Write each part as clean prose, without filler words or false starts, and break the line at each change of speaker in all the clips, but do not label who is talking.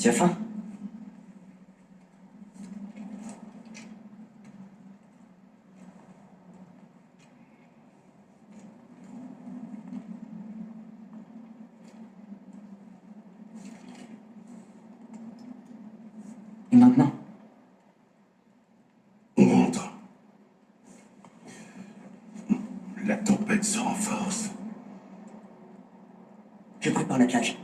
Tu as faim? Et maintenant?
On rentre. La tempête se renforce.
Je prépare l'attelage.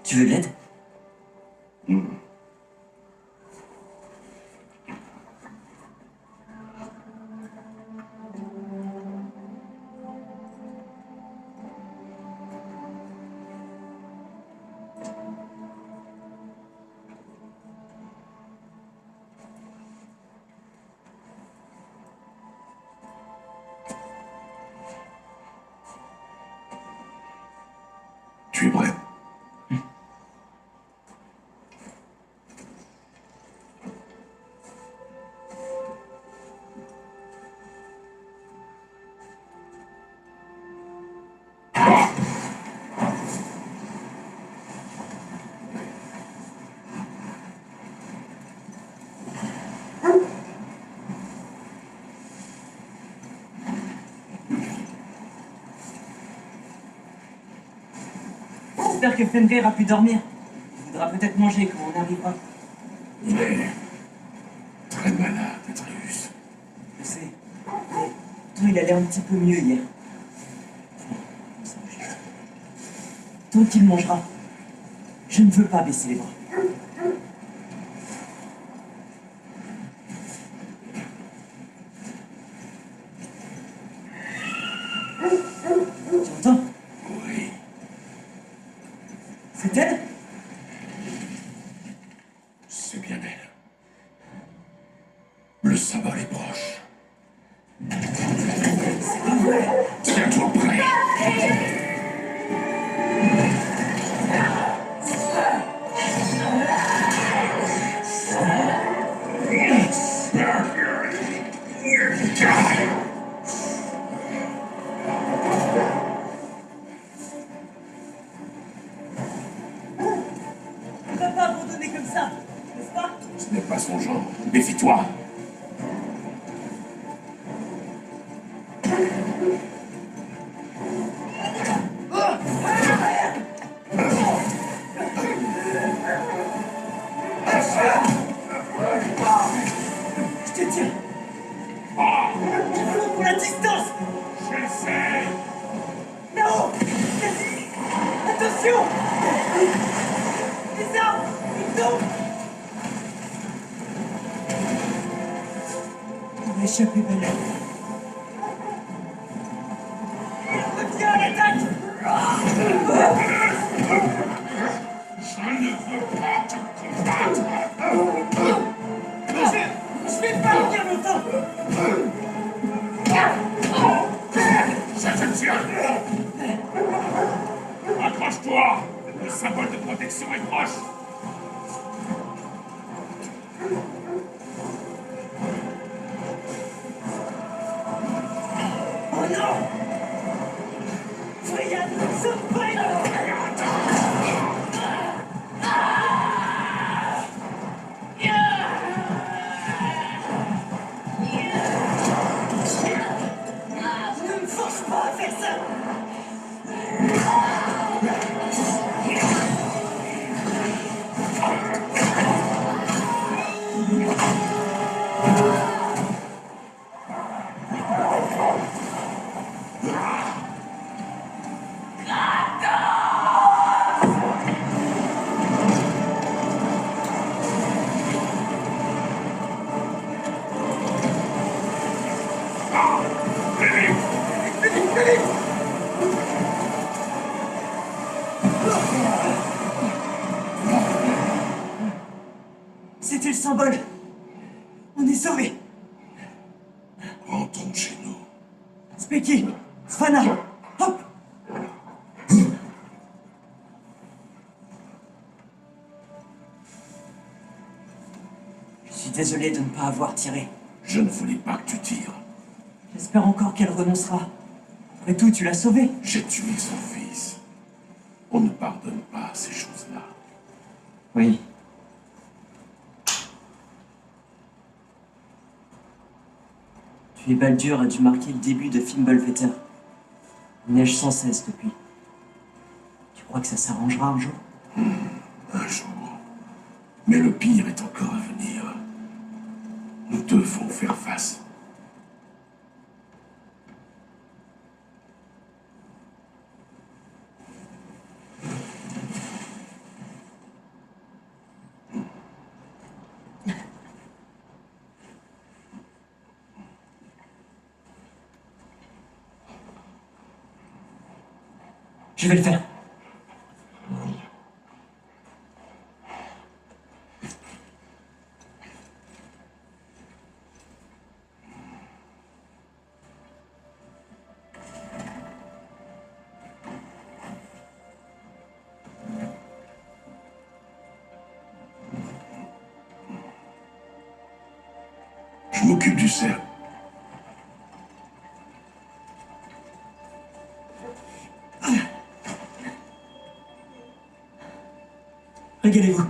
Tu veux de l'aide?
Tu es prêt?
J'espère que Fenrir a pu dormir. Il voudra peut-être manger quand on arrivera.
Il est très malade, Atreus.
Je sais. Mais toi, il allait un petit peu mieux hier. Tant qu'il mangera, je ne veux pas baisser les bras. Tu entends?
Oui.
C'est elle?
C'est bien elle. Le sabbat est proche.
C'est pas vrai.
Tiens-toi prêt.
On ne va pas abandonner comme ça, n'est-ce pas?
Ce n'est pas son genre. Méfie-toi.
Je te tiens. Pour la distance.
J'essaie.
Non. Attention. Les arbres, ils tombent. On va échapper, belle. Reviens à l'attaque.
Je ne veux pas te combattre.
Je vais pas venir longtemps.
Je te tiens. Accroche-toi. Le symbole de protection est proche.
Oh non. Freya ne sort pas. Ne me force pas à faire ça. Speki, Svana, hop. Je suis désolé de ne pas avoir tiré.
Je ne voulais pas que tu tires.
J'espère encore qu'elle renoncera. Après tout, tu l'as sauvée.
J'ai tué son fils. On ne pardonne pas ces choses-là.
Oui. Tuer Baldur a dû marquer le début de Fimbulvetter. Il neige sans cesse depuis. Tu crois que ça s'arrangera un jour?
Un jour. Mais le pire est encore à venir. Nous devons faire face.
Je vais le faire.
Je m'occupe du cercle.
Régalez-vous.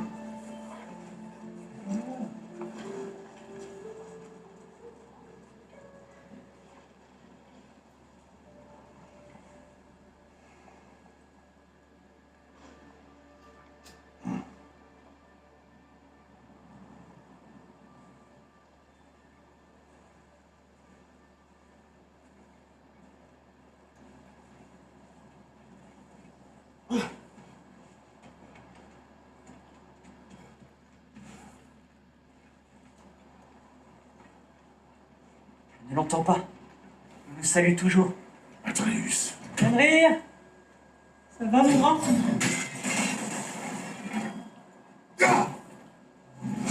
Je ne l'entends pas. Il nous salue toujours.
Atreus.
Fenrir, ça va mon grand?
Ah!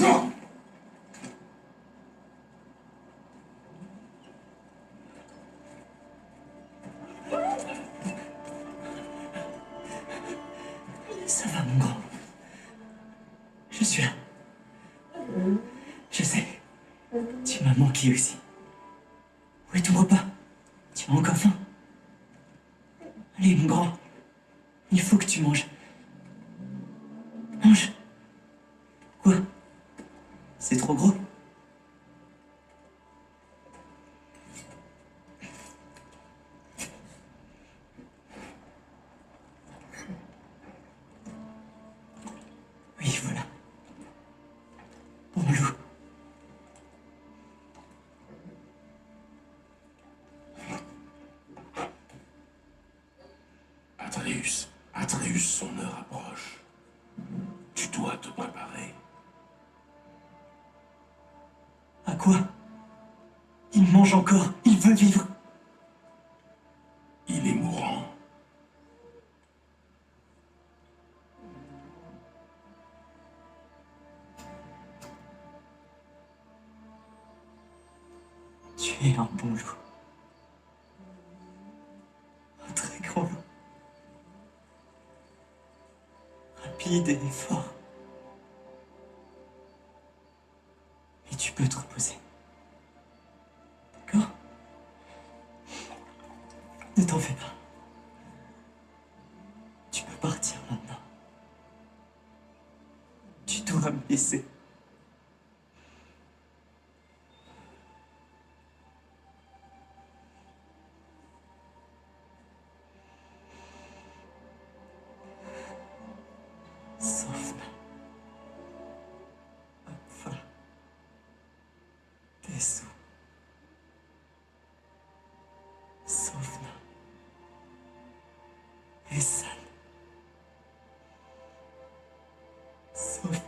Ah!
Ça va mon grand. Je suis là. Je sais. Tu m'as manqué aussi. Où est ton repas? Tu as encore faim? Allez mon grand. Il faut que tu manges. Mange. Quoi? C'est trop gros? Oui, voilà. Bon loup.
Atreus. Atreus, son heure approche. Tu dois te préparer.
À quoi? Il mange encore. Il veut vivre.
Il est mourant.
Tu es un bon loup. Un très grand loup. Rapide et fort. Et tu peux te reposer. D'accord? Ne t'en fais pas. Tu peux partir maintenant. Tu dois me laisser. Sofna. Apfa. Tesu. Sofna. Esan. Sofna.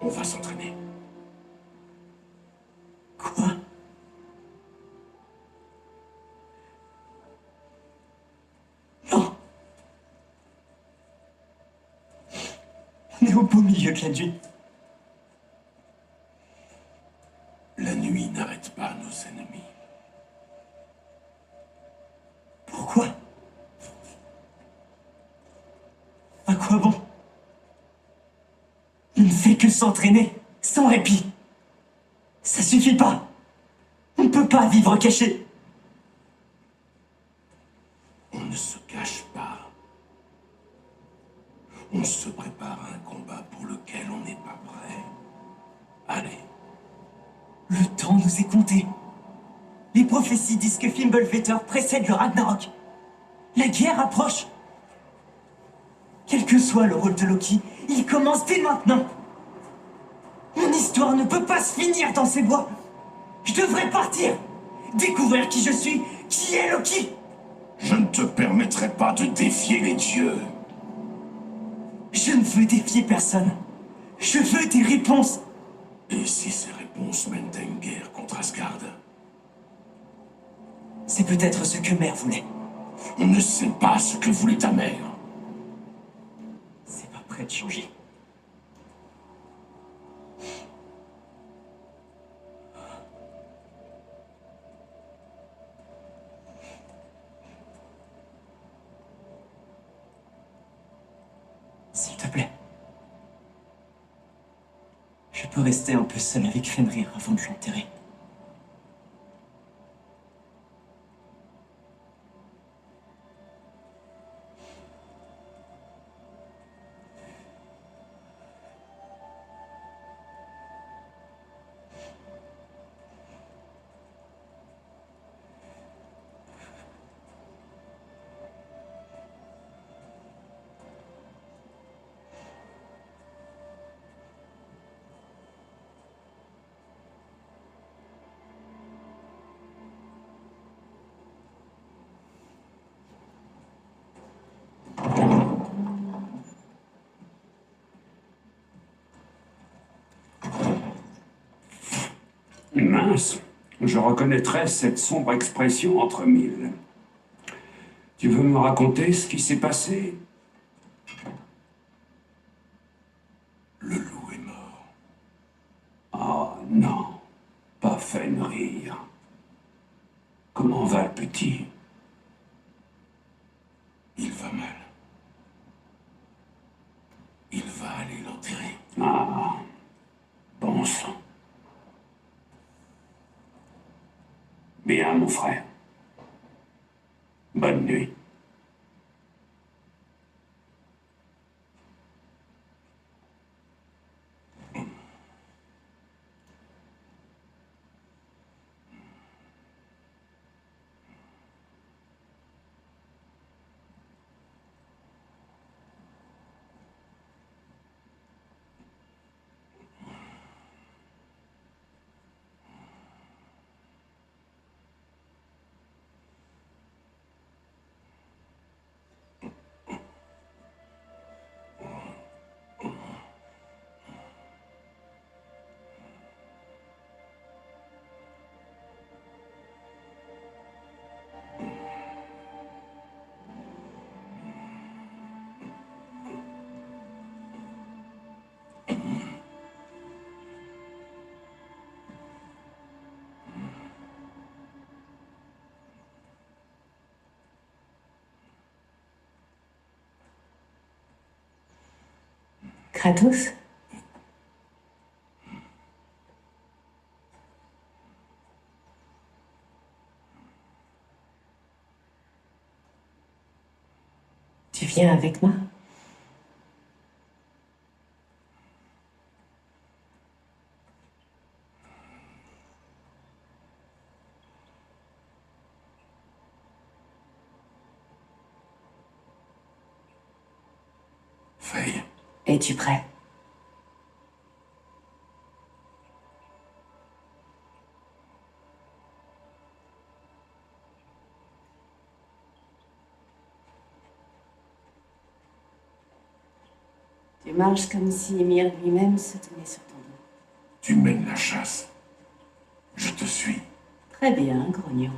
On va s'entraîner.
Quoi? Non. On est au beau milieu de la nuit.
La nuit n'arrête pas nos ennemis.
Pourquoi? À quoi bon? On ne fait que s'entraîner, sans répit. Ça suffit pas. On ne peut pas vivre caché.
On ne se cache pas. On se prépare à un combat pour lequel on n'est pas prêt. Allez.
Le temps nous est compté. Les prophéties disent que Fimbulvetter précède le Ragnarok. La guerre approche. Quel que soit le rôle de Loki, il commence dès maintenant. Mon histoire ne peut pas se finir dans ces bois. Je devrais partir, découvrir qui je suis, qui est Loki.
Je ne te permettrai pas de défier les dieux.
Je ne veux défier personne. Je veux des réponses.
Et si ces réponses mènent à une guerre contre Asgard?
C'est peut-être ce que Mère voulait.
On ne sait pas ce que voulait ta mère.
C'est pas prêt de changer. S'il te plaît. Je peux rester un peu seul avec Fenrir avant de l'enterrer.
Mince, je reconnaîtrais cette sombre expression entre mille. Tu veux me raconter ce qui s'est passé?
Le loup est mort.
Oh non, pas Fenrir. Comment va le petit?
Il va mal. Il va aller l'enterrer.
Ah, bon sang. Bien, mon frère. Bonne nuit.
Kratos? Tu viens avec moi?
Faye,
Es-tu prêt? Tu marches comme si Ymir lui-même se tenait sur ton
Tu mènes la chasse. Je te suis.
Très bien, grognon.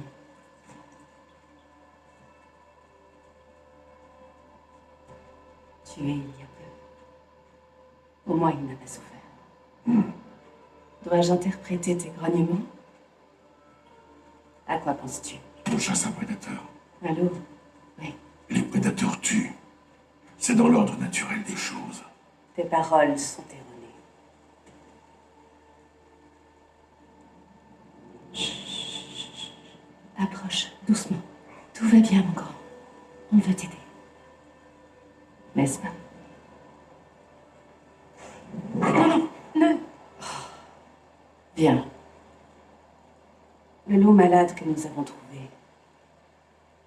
Tué il y a peu. Au moins, il n'a pas souffert. Dois-je interpréter tes grognements? À quoi penses-tu?
On chasse un prédateur.
Allô? Oui.
Les prédateurs tuent. C'est dans l'ordre naturel des choses.
Tes paroles sont erronées. Chut. Approche, doucement. Tout va bien, mon grand. On veut t'aider. N'est-ce pas? Non, non. Viens. Le loup malade que nous avons trouvé,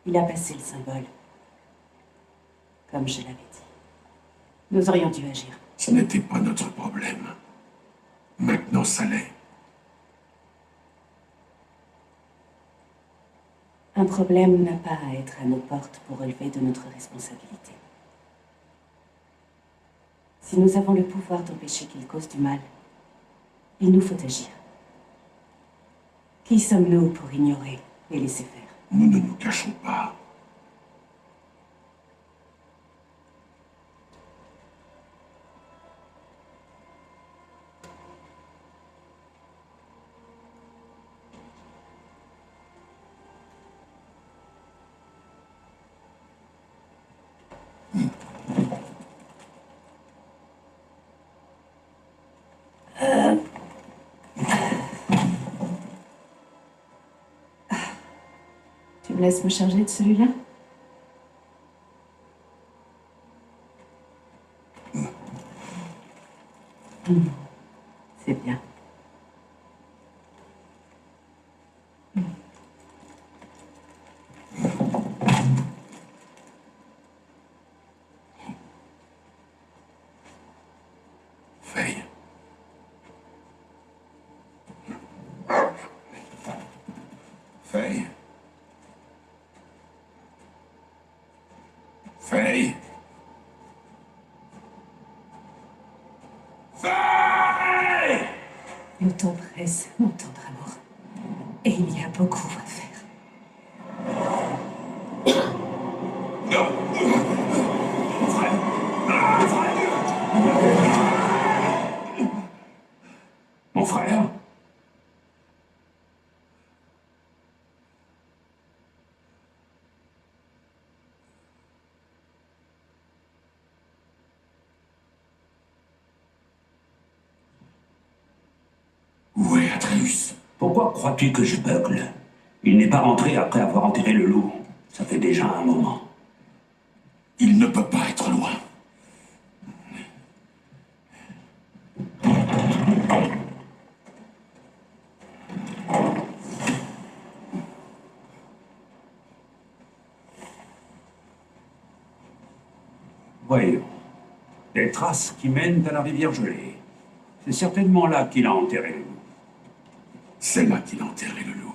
il a passé le symbole. Comme je l'avais dit. Nous aurions dû agir.
Ce n'était pas notre problème. Maintenant, ça l'est.
Un problème n'a pas à être à nos portes pour relever de notre responsabilité. Si nous avons le pouvoir d'empêcher qu'il cause du mal, il nous faut agir. Qui sommes-nous pour ignorer et laisser faire?
Nous ne nous cachons pas.
Tu me laisses me charger de celui-là? C'est bien.
Faye. Faye. Faye. Faye.
Le temps presse, mon tendre amour. Et il y a beaucoup à faire.
Non.
Mon frère! Mon frère! Mon frère?
Où est Atreus?
Pourquoi crois-tu que je bugle? Il n'est pas rentré après avoir enterré le loup. Ça fait déjà un moment.
Il ne peut pas être loin.
Voyons. Des traces qui mènent à la rivière gelée. C'est certainement là qu'il a enterré le loup.
C'est là qu'il a enterré le loup.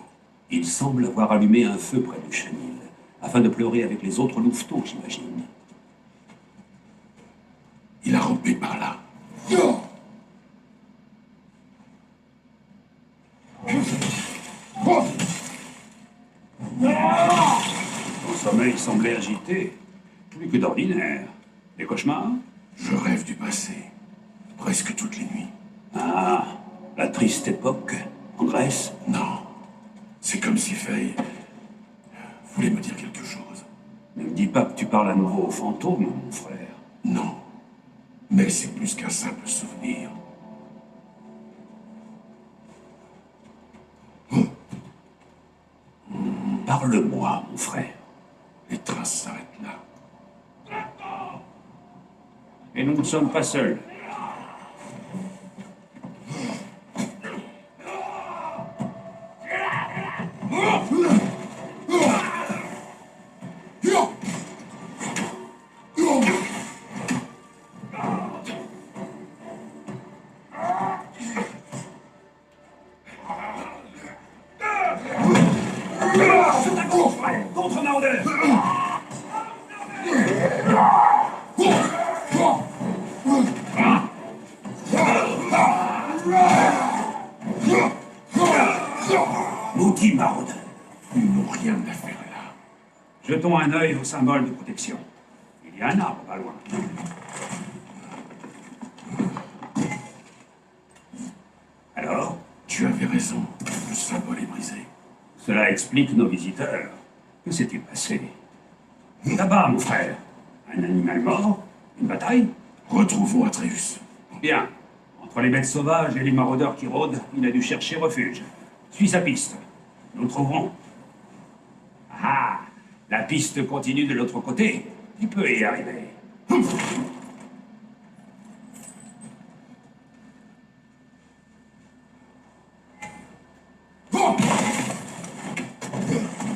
Il semble avoir allumé un feu près du chenil, afin de pleurer avec les autres louveteaux, j'imagine.
Il a rampé par là.
Son sommeil semblait agité, plus que d'ordinaire. Des cauchemars?
Je rêve du passé. Presque toutes les nuits.
Ah, la triste époque, en Grèce?
Non. C'est comme si Faye voulait me dire quelque chose.
Ne me dis pas que tu parles à nouveau aux fantômes, mon frère.
Non. Mais c'est plus qu'un simple souvenir.
Parle-moi, mon frère.
Les traces s'arrêtent là.
Et nous ne sommes pas seuls. Contre Nander! Jetons un œil au symbole de protection. Il y a un arbre pas loin. Alors?
Tu avais raison. Le symbole est brisé.
Cela explique nos visiteurs. Que s'est-il passé? Là-bas, mon frère. Un animal mort? Une bataille?
Retrouvons Atreus.
Bien. Entre les bêtes sauvages et les maraudeurs qui rôdent, il a dû chercher refuge. Suis sa piste. Nous le trouverons. Ah! La piste continue de l'autre côté. Tu peux y arriver.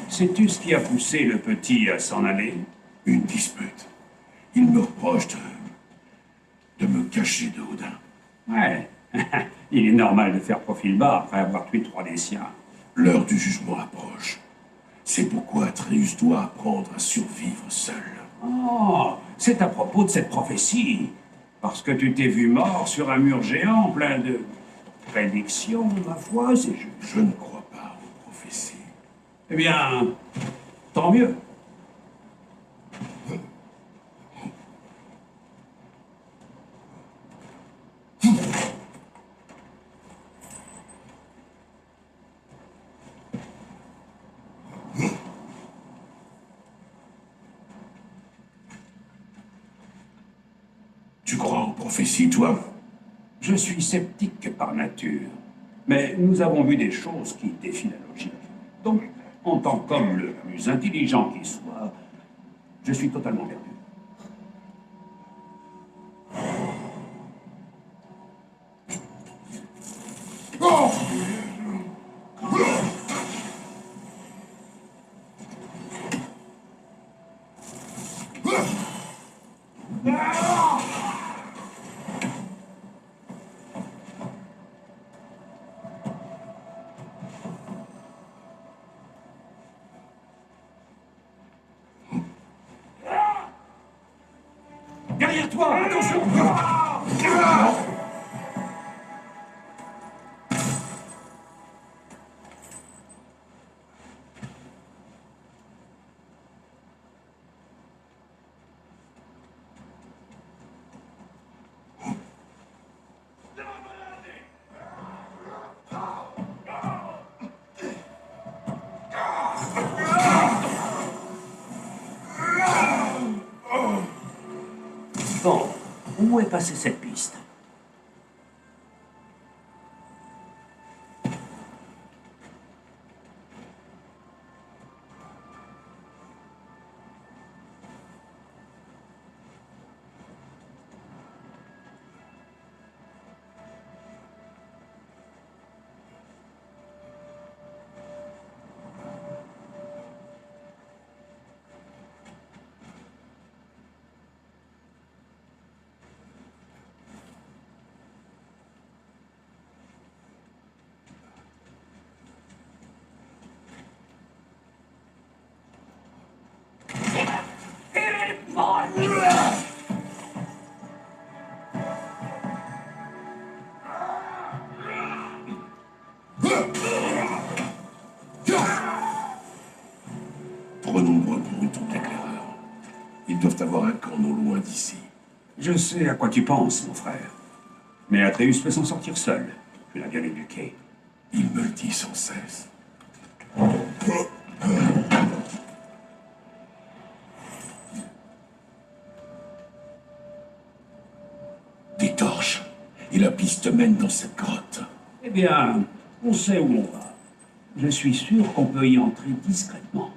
Sais-tu ce qui a poussé le petit à s'en aller?
Une dispute. Il me reproche de me cacher de Odin.
Ouais. Il est normal de faire profil bas après avoir tué 3 des siens.
L'heure du jugement approche. C'est pourquoi Atreus doit apprendre à survivre seul.
Oh, c'est à propos de cette prophétie. Parce que tu t'es vu mort sur un mur géant plein de prédictions, ma foi, c'est juste.
Je ne crois pas aux prophéties.
Eh bien, tant mieux.
Tu crois aux prophéties, toi?
Je suis sceptique par nature. Mais nous avons vu des choses qui défient la logique. Donc, en tant qu'homme le plus intelligent qui soit, je suis totalement perdu. Derrière toi, attention! Bon, où est passée cette piste?
Trop nombreux pour une troupe d'éclaireurs. Ils doivent avoir un camp non loin d'ici.
Je sais à quoi tu penses, mon frère. Mais Atreus peut s'en sortir seul. Tu l'as bien éduqué.
Il me le dit sans cesse. Des torches. Et la piste mène dans cette grotte.
Eh bien, on sait où on va. Je suis sûr qu'on peut y entrer discrètement.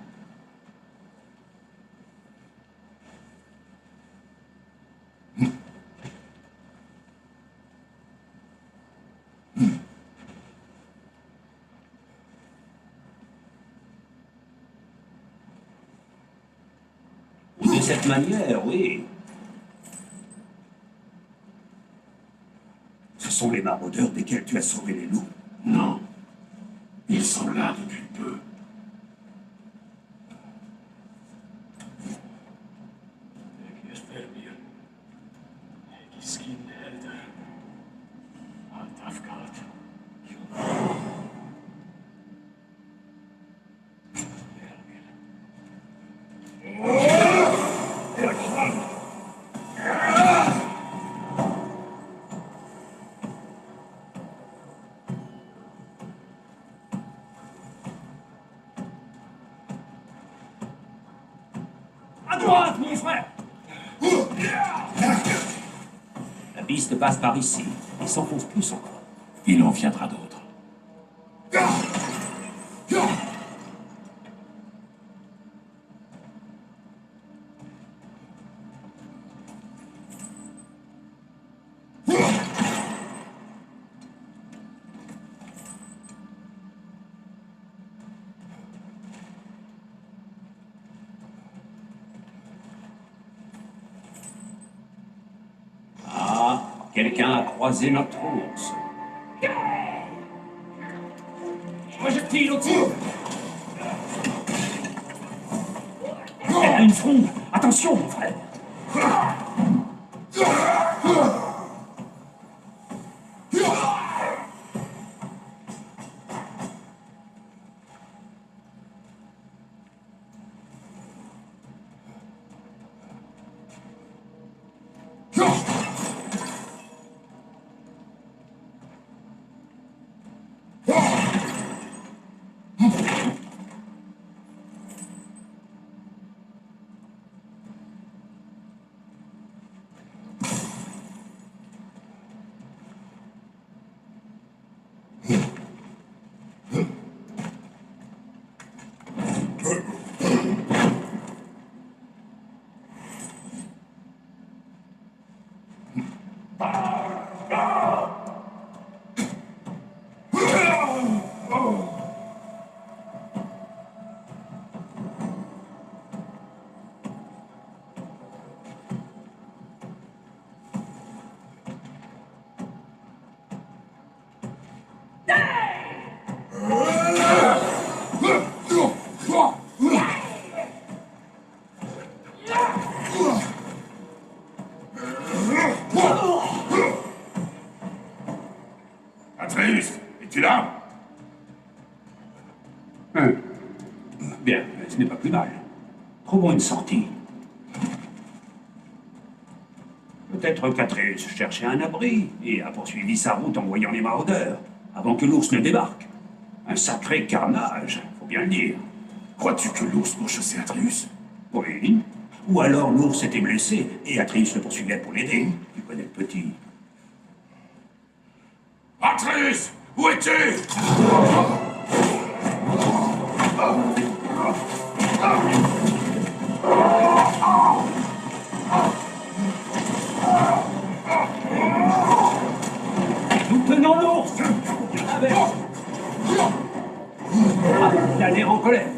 De cette manière, oui. Ce sont les maraudeurs desquels tu as sauvé les loups.
Non. Ils sont là depuis peu.
À droite, mon frère! La piste passe par ici, et s'enfonce plus encore.
Il en viendra d'autres.
Ah, quelqu'un a croisé notre ours. Projectile au-dessus! Elle a une fronde! Attention, mon frère!
Atreus, es-tu là?
Bien, ce n'est pas plus mal. Trouvons une sortie. Peut-être qu'Atreus cherchait un abri et a poursuivi sa route en voyant les maraudeurs, avant que l'ours ne débarque. Un sacré carnage, faut bien le dire.
Crois-tu que l'ours pourchassait Atreus?
Oui. Ou alors l'ours était blessé et Atreus le poursuivait pour l'aider. Tu connais le petit.
Atreus, où es-tu?
Nous tenons l'ours! Inverse. Ah, il a l'air en colère.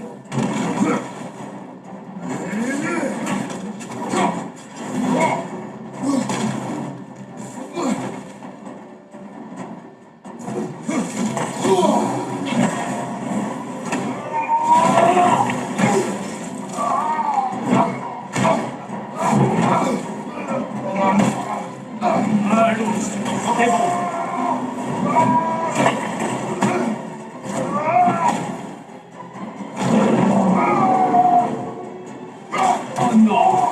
Ah, l'ours, c'est bon. Oh non!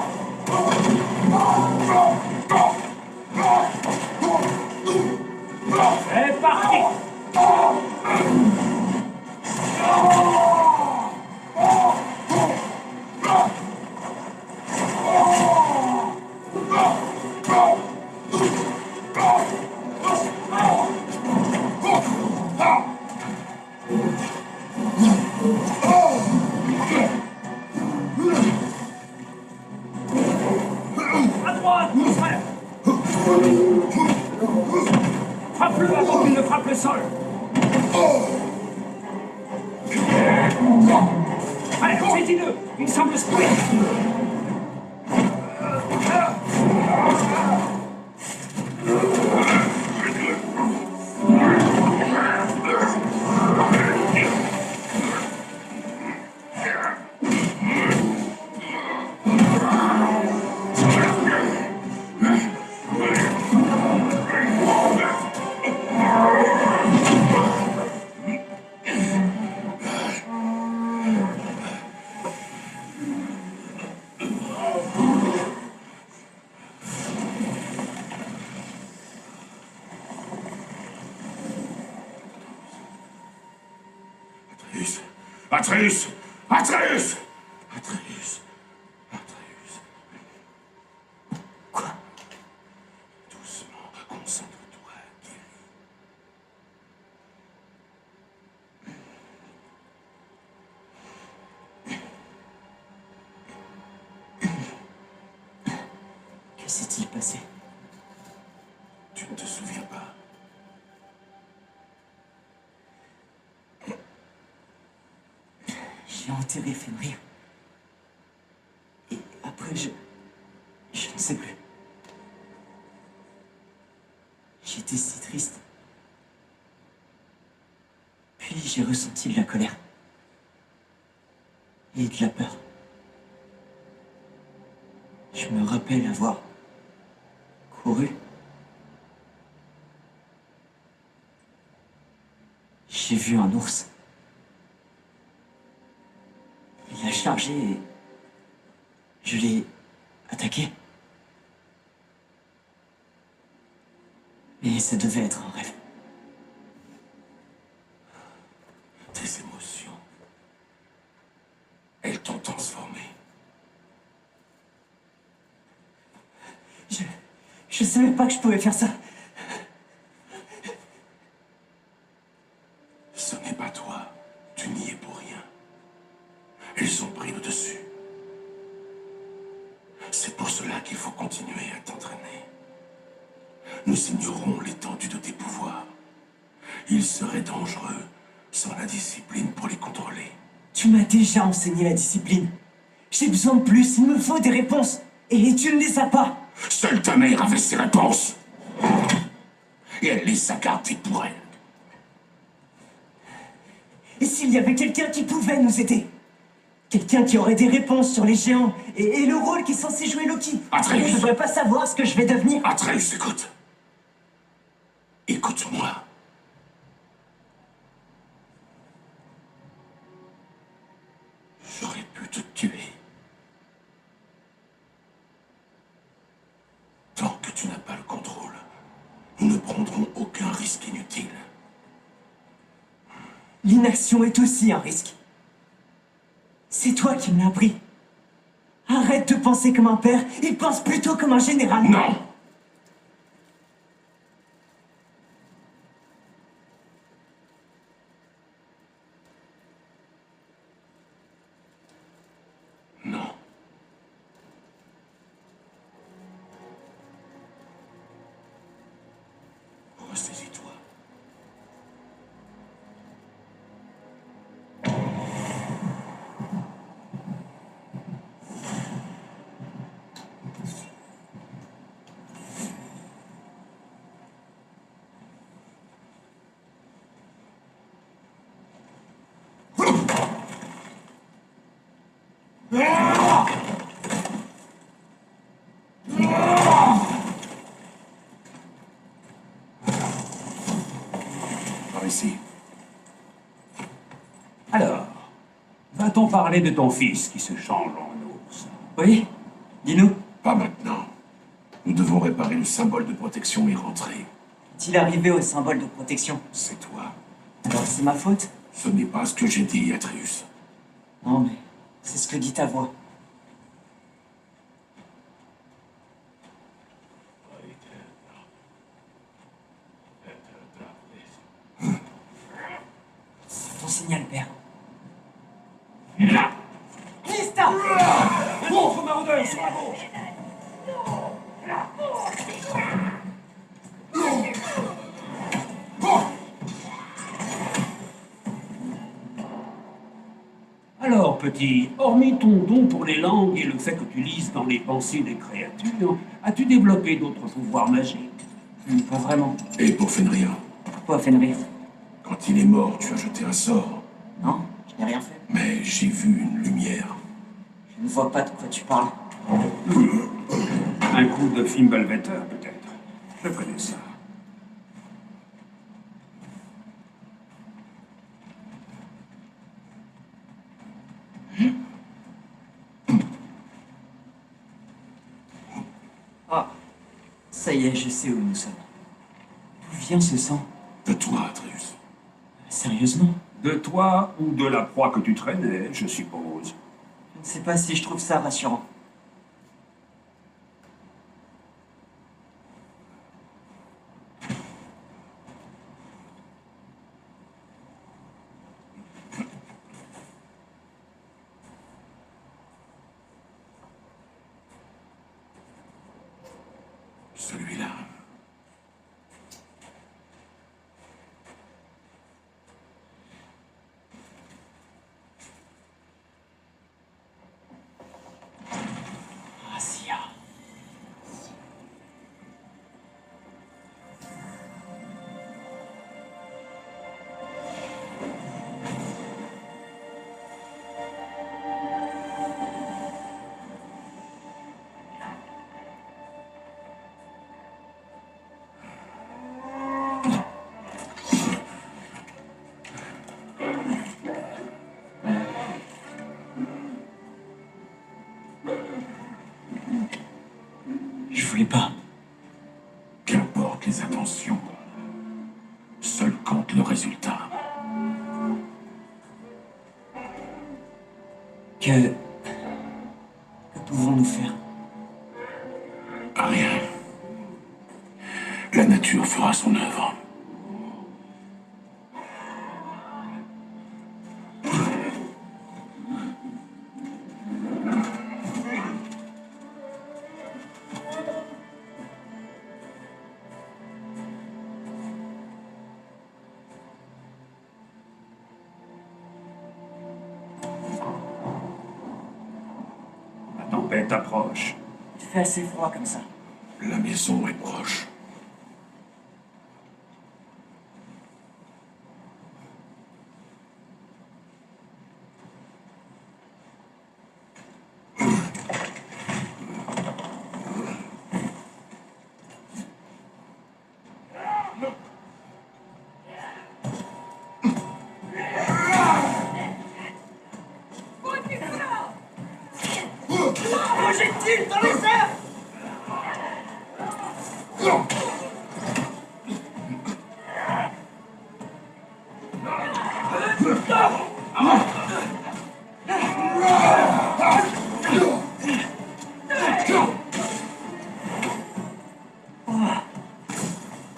C'est parti! À droite, mon frère! Frappe-le avant qu'il ne frappe le sol! Allez, saisis-le! Il semble se courir!
Atreus! Atreus! Atreus! Atreus! Atreus!
Que s'est-il passé?
Tu ne te souviens pas?
J'ai enterré Fenrir. Et après, je ne sais plus. J'étais si triste. Puis j'ai ressenti de la colère. Et de la peur. Je me rappelle avoir couru. J'ai vu un ours. Il a chargé et je l'ai attaqué. Mais ça devait être un rêve.
Tes émotions. Elles t'ont transformé.
Je savais pas que je pouvais faire ça.
Ce n'est pas toi. Tu n'y es pour rien. Elles ont pris le dessus. C'est pour cela qu'il faut continuer à t'entraîner. Nous ignorons l'étendue de tes pouvoirs. Ils seraient dangereux sans la discipline pour les contrôler.
Tu m'as déjà enseigné la discipline. J'ai besoin de plus, il me faut des réponses. Et tu ne les as pas.
Seule ta mère avait ses réponses. Et elle les a gardées pour elle.
Et s'il y avait quelqu'un qui pouvait nous aider? Quelqu'un qui aurait des réponses sur les géants et le rôle qu'est censé jouer Loki.
Atreus.
Je devrais pas savoir ce que je vais devenir.
Atreus, écoute. Écoute-moi. J'aurais pu te tuer. Tant que tu n'as pas le contrôle, nous ne prendrons aucun risque inutile.
L'inaction est aussi un risque. C'est toi qui me l'as appris. Arrête de penser comme un père, il pense plutôt comme un général.
Non! Non. Ressaisis-toi. Par ici.
Alors, va-t-on parler de ton fils qui se change en ours?
Oui, dis-nous.
Pas maintenant. Nous devons réparer le symbole de protection et rentrer.
Est-il arrivé au symbole de protection?
C'est toi.
Alors c'est ma faute?
Ce n'est pas ce que j'ai dit, Atreus.
Non, mais c'est ce que dit ta voix. C'est ton signal, père.
Là!
Krista!
Pauvre maraudeur sur la gauche! Alors, petit, hormis ton don pour les langues et le fait que tu lises dans les pensées des créatures, as-tu développé d'autres pouvoirs magiques?
Pas vraiment.
Et pour Fenrir,
Pourquoi Fenrir?
quand il est mort, tu as jeté un sort.
Non, je n'ai rien fait.
Mais j'ai vu une lumière.
Je ne vois pas de quoi tu parles.
Un coup de Fimbulvetter, peut-être. Je connais ça.
Ah, ça y est, je sais où nous sommes. D'où vient ce sang?
De toi, Atreus.
Sérieusement?
De toi ou de la proie que tu traînais, je suppose.
Je ne sais pas si je trouve ça rassurant.
Celui-là.
Asia. Je voulais pas.
Qu'importe les intentions. Seul compte le résultat.
Que pouvons-nous faire?
Rien. La nature fera son œuvre.
La tempête approche.
Il fait assez froid comme ça.
La maison est proche.
Projectile dans les airs!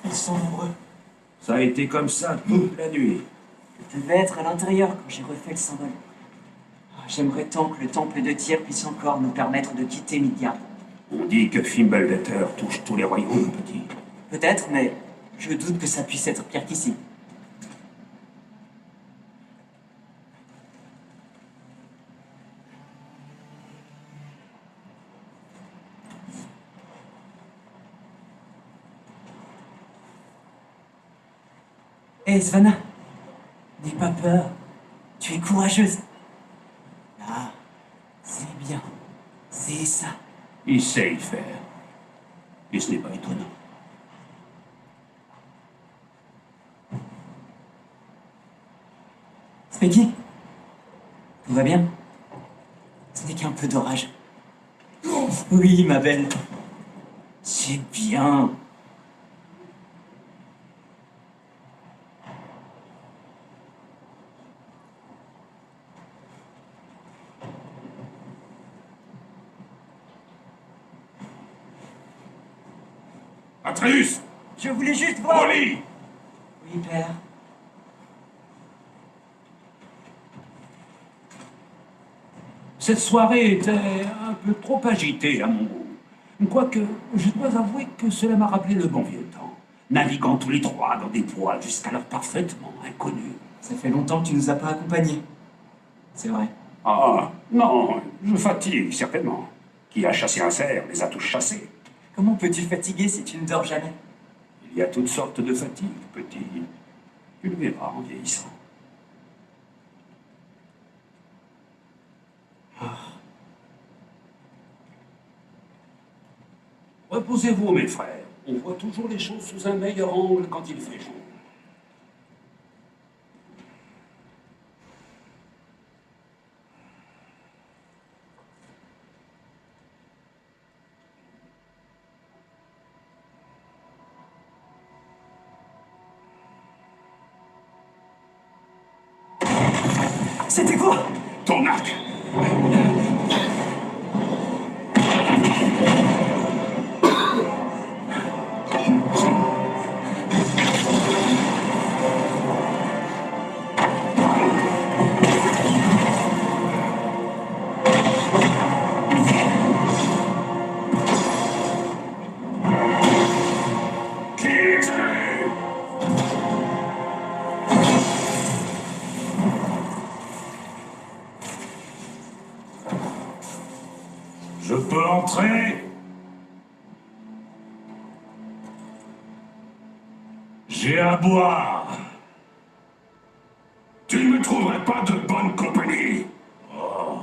Ils sont nombreux.
Ça a été comme ça toute la nuit.
Je devais être à l'intérieur quand j'ai refait le symbole. J'aimerais tant que le temple de Tyr puisse encore nous permettre de quitter Midgard.
On dit que Fimbulvetter touche tous les royaumes, petit.
Peut-être, mais je doute que ça puisse être pire qu'ici. Hé, Svanna, n'aie pas peur. Tu es courageuse. Là, c'est bien. C'est ça.
Il sait y faire. Et ce n'est pas étonnant.
Peggy, tout va bien? Ce n'est qu'un peu d'orage. Oui, ma belle. C'est bien.
Atreus!
Je voulais juste voir...
Au lit!
Oui, père.
Cette soirée était un peu trop agitée à mon goût. Quoique, je dois avouer que cela m'a rappelé le bon vieux temps, naviguant tous les trois dans des bois jusqu'alors parfaitement inconnus.
Ça fait longtemps que tu nous as pas accompagnés. C'est vrai.
Ah, non, je fatigue, certainement. Qui a chassé un cerf les a tous chassés.
Comment peux-tu fatiguer si tu ne dors jamais?
Il y a toutes sortes de fatigues, petit. Tu le verras en vieillissant. Reposez-vous, mes frères. On voit toujours les choses sous un meilleur angle quand il fait jour.
C'était quoi?
Ton arc! J'ai à boire. Tu ne me trouverais pas de bonne compagnie. Oh.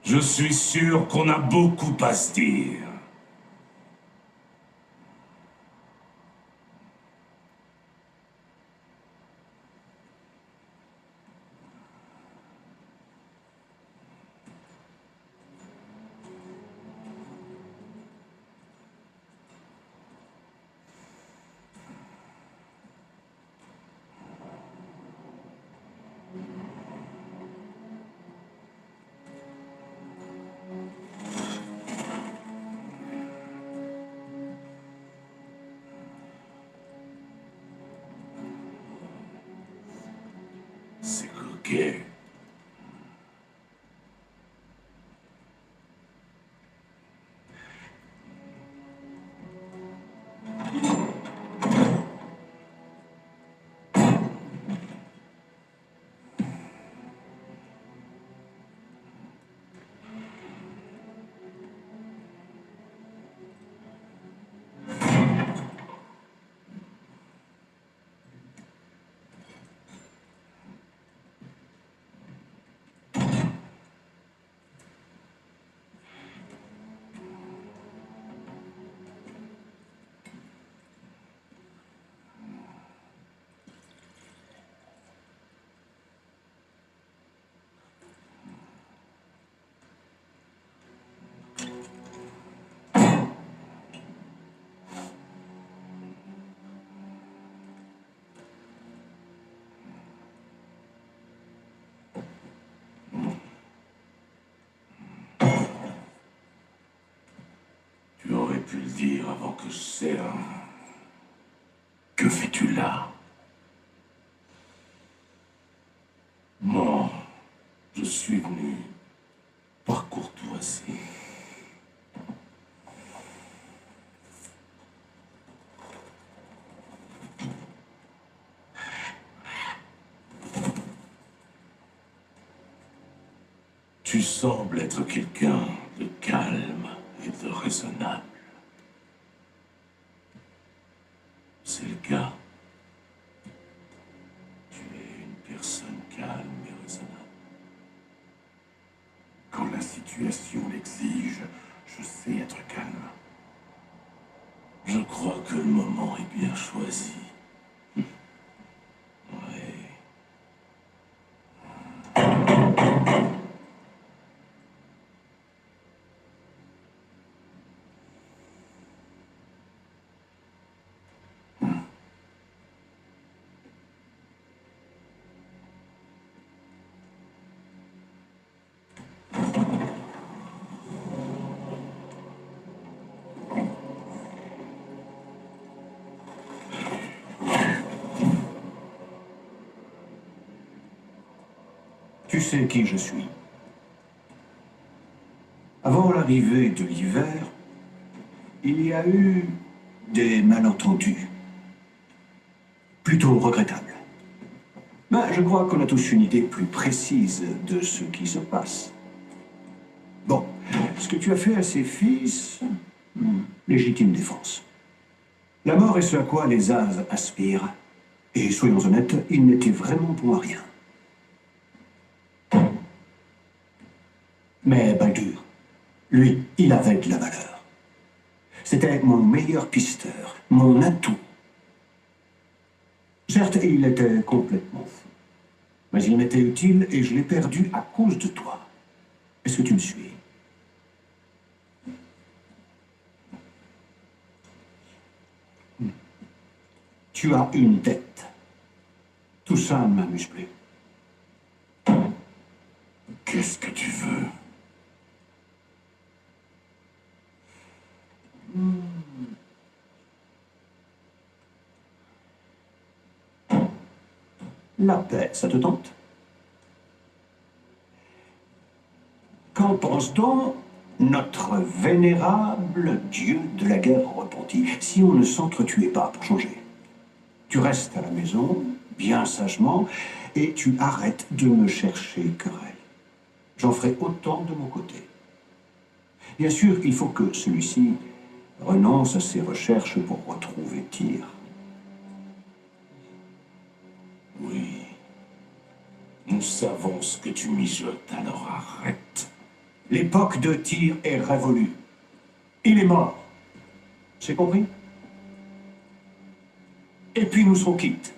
Je suis sûr qu'on a beaucoup à se dire. C'est coquet. Tu aurais pu le dire avant que je serre. Que fais-tu là? Moi, je suis venu par courtoisie. Tu sembles être quelqu'un de calme et de raisonnable. C'est le cas. Tu es une personne calme et raisonnable. Quand la situation l'exige, je sais être calme. Je crois que le moment est bien choisi. Ouais.
Tu sais qui je suis. Avant l'arrivée de l'hiver, il y a eu des malentendus. Plutôt regrettables. Ben, je crois qu'on a tous une idée plus précise de ce qui se passe. Bon, ce que tu as fait à ses fils, légitime défense. La mort est ce à quoi les As aspirent. Et soyons honnêtes, il n'était vraiment pour rien. Mais Baldur, lui, il avait de la valeur. C'était mon meilleur pisteur, mon atout. Certes, il était complètement fou. Mais il m'était utile et je l'ai perdu à cause de toi. Est-ce que tu me suis? Tu as une dette. Tout ça ne m'amuse plus.
Qu'est-ce que tu veux?
La paix, ça te tente? Qu'en pense-t-on notre vénérable dieu de la guerre repentie, si on ne s'entretuait pas pour changer? Tu restes à la maison, bien sagement, et tu arrêtes de me chercher querelle. J'en ferai autant de mon côté. Bien sûr, il faut que celui-ci renonce à ses recherches pour retrouver Tyr.
Oui. Nous savons ce que tu mijotes, alors arrête.
L'époque de Tyr est révolue. Il est mort. C'est compris? Et puis nous serons quittes.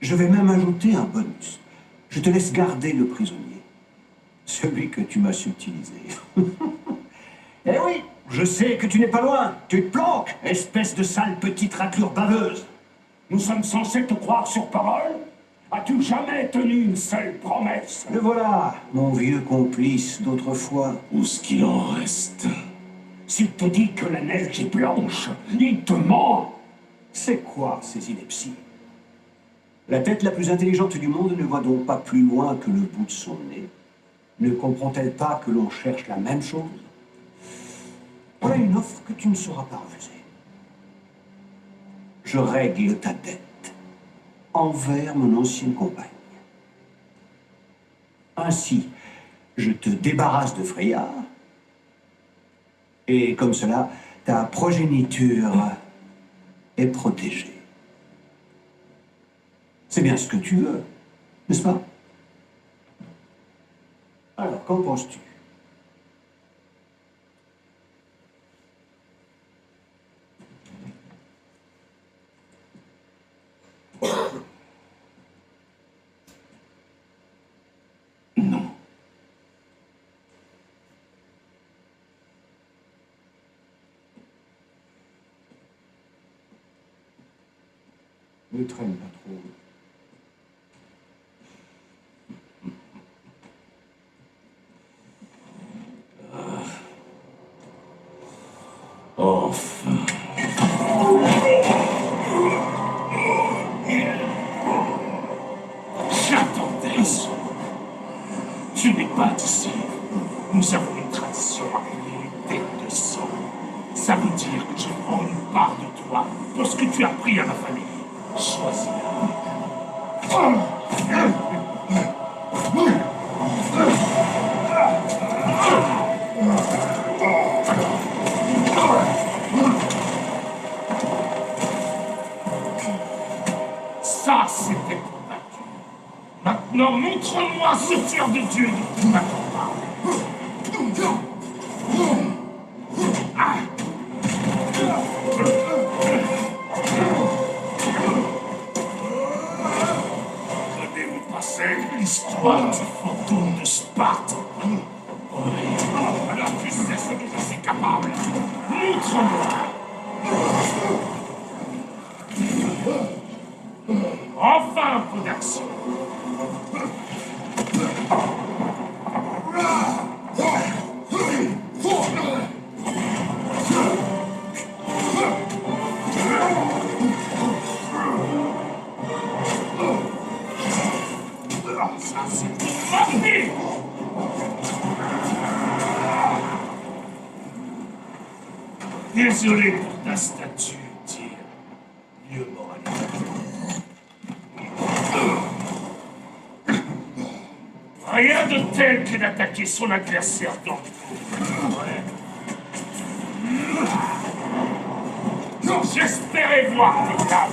Je vais même ajouter un bonus. Je te laisse garder le prisonnier. Celui que tu m'as subtilisé. Eh oui, je sais que tu n'es pas loin. Tu te planques, espèce de sale petite raclure baveuse.
Nous sommes censés te croire sur parole? As-tu jamais tenu une seule promesse?
Le voilà, mon vieux complice d'autrefois.
Où ce qu'il en reste?
S'il te dit que la neige est blanche, il te ment!
C'est quoi ces inepties? La tête la plus intelligente du monde ne voit donc pas plus loin que le bout de son nez. Ne comprend-elle pas que l'on cherche la même chose? Voilà une offre que tu ne sauras pas refuser. Je règle ta dette envers mon ancienne compagne. Ainsi, je te débarrasse de Freya, et comme cela, ta progéniture est protégée. C'est bien ce que tu veux, n'est-ce pas? Alors, qu'en penses-tu?
Non.
Ne traîne pas trop.
Enfin. J'attendais ça. Tu n'es pas d'ici. Nous avons une tradition appelée dette de sang. Ça veut dire que je prends une part de toi pour ce que tu as pris à ma famille. Choisis-la. Ça, c'était combattu. Maintenant, montre-moi ce tir de Dieu dont tu m'as parlé. Connais-vous pas l'histoire du fantôme de Sparte? Oui. Alors tu sais ce dont je suis capable. Montre-moi. Enfin un peu d'action. Ça, c'est magnifique. Désolé pour ta statue, Tyr. Mieux moralité. Rien de tel que d'attaquer son adversaire dans le dos. Ouais. J'espérais voir tes lames,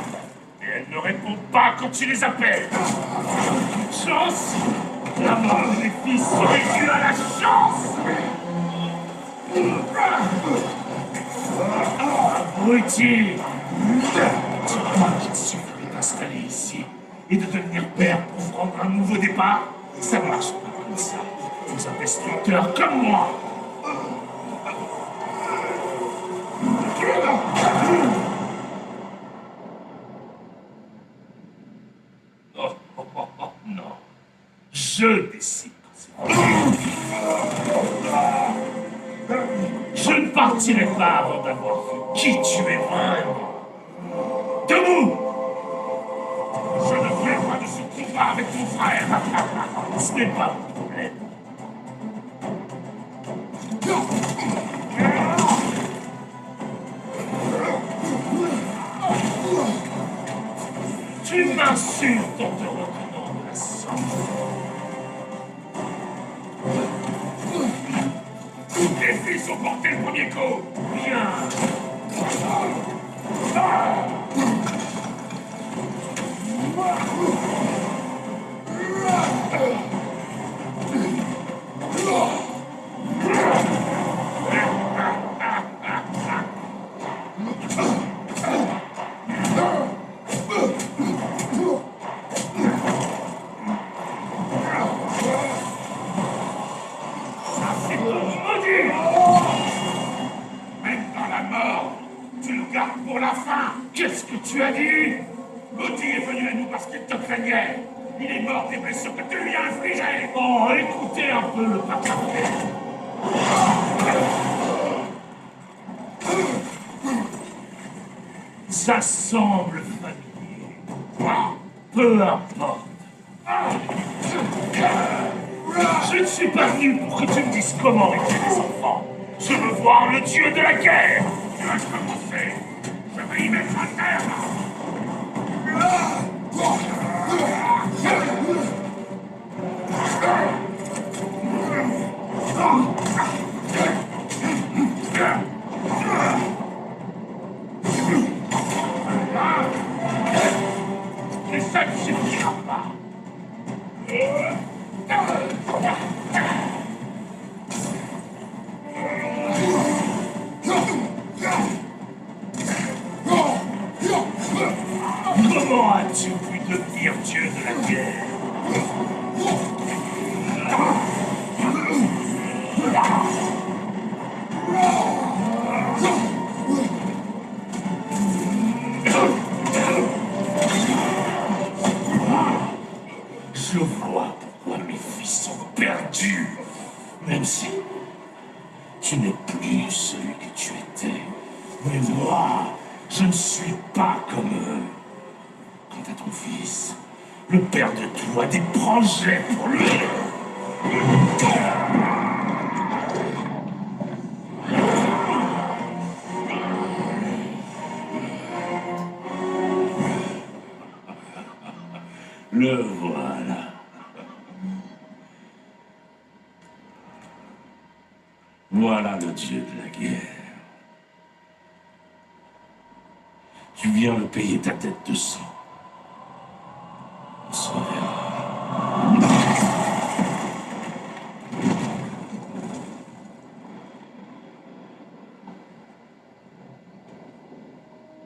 mais elle ne répond pas quand tu les appelles. Chance? La mort de mes fils serait due à la chance! Abruti! Tu crois qu'il suffit d'installer ici et de devenir père pour prendre un nouveau départ? Ça marche pas comme ça. Vous êtes des destructeurs comme moi. Oh, oh, oh, oh, non. Je décide. Je ne partirai pas avant d'avoir vu qui tu es vraiment. Debout! Je ne voulais pas de ce combat avec ton frère. Ce n'est pas mon problème. Tu m'insultes en te retenant de la sorte. Tes fils supporter le premier coup. Bien. C'est tout maudit. Même dans la mort, tu le gardes pour la fin. Qu'est-ce que tu as dit? Maudit est venu à nous parce qu'il te craignait. Il est mort des blessures que tu lui as infligées. Oh, écoutez un peu le papa. Ça semble familier. Peu importe. Je ne suis pas venu pour que tu me dises comment étaient les enfants. Je veux voir le dieu de la guerre. Tu as commencé. Je vais y mettre un terme. Et ça ne suffira pas. Comment as-tu pu devenir dieu de la guerre? Je vois pourquoi mes fils sont perdus. Même si tu n'es plus celui que tu étais. Mais moi, je ne suis pas comme eux. Quant à ton fils, le père de tout a des projets pour lui. Le voilà. Voilà le dieu de la guerre. Tu viens le payer ta tête de sang. On se reverra.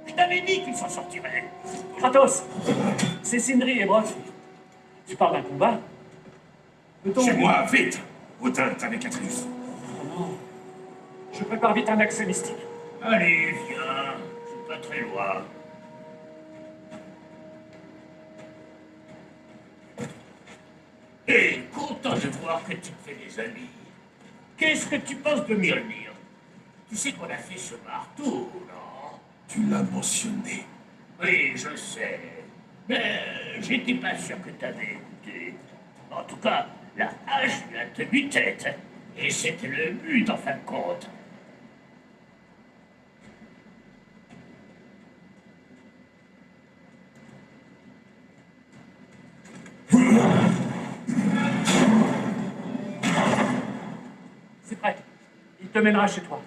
Je t'avais dit qu'il s'en sortirait.
Kratos, c'est Sindri et Brok. Tu parles d'un combat? Peut-on...
Chez moi, vite! Autant avec Atreus.
Oh non. Je prépare vite un accès mystique.
Allez, viens. C'est pas très loin. Hé, content de voir que tu te fais des amis. Qu'est-ce que tu penses de Mjolnir? Tu sais qu'on a fait ce marteau, non?
Tu l'as mentionné.
Oui, je sais. Mais j'étais pas sûr que t'avais écouté. En tout cas, la hache lui a tenu tête. Et c'était le but, en fin de compte.
C'est prêt. Il te mènera chez toi.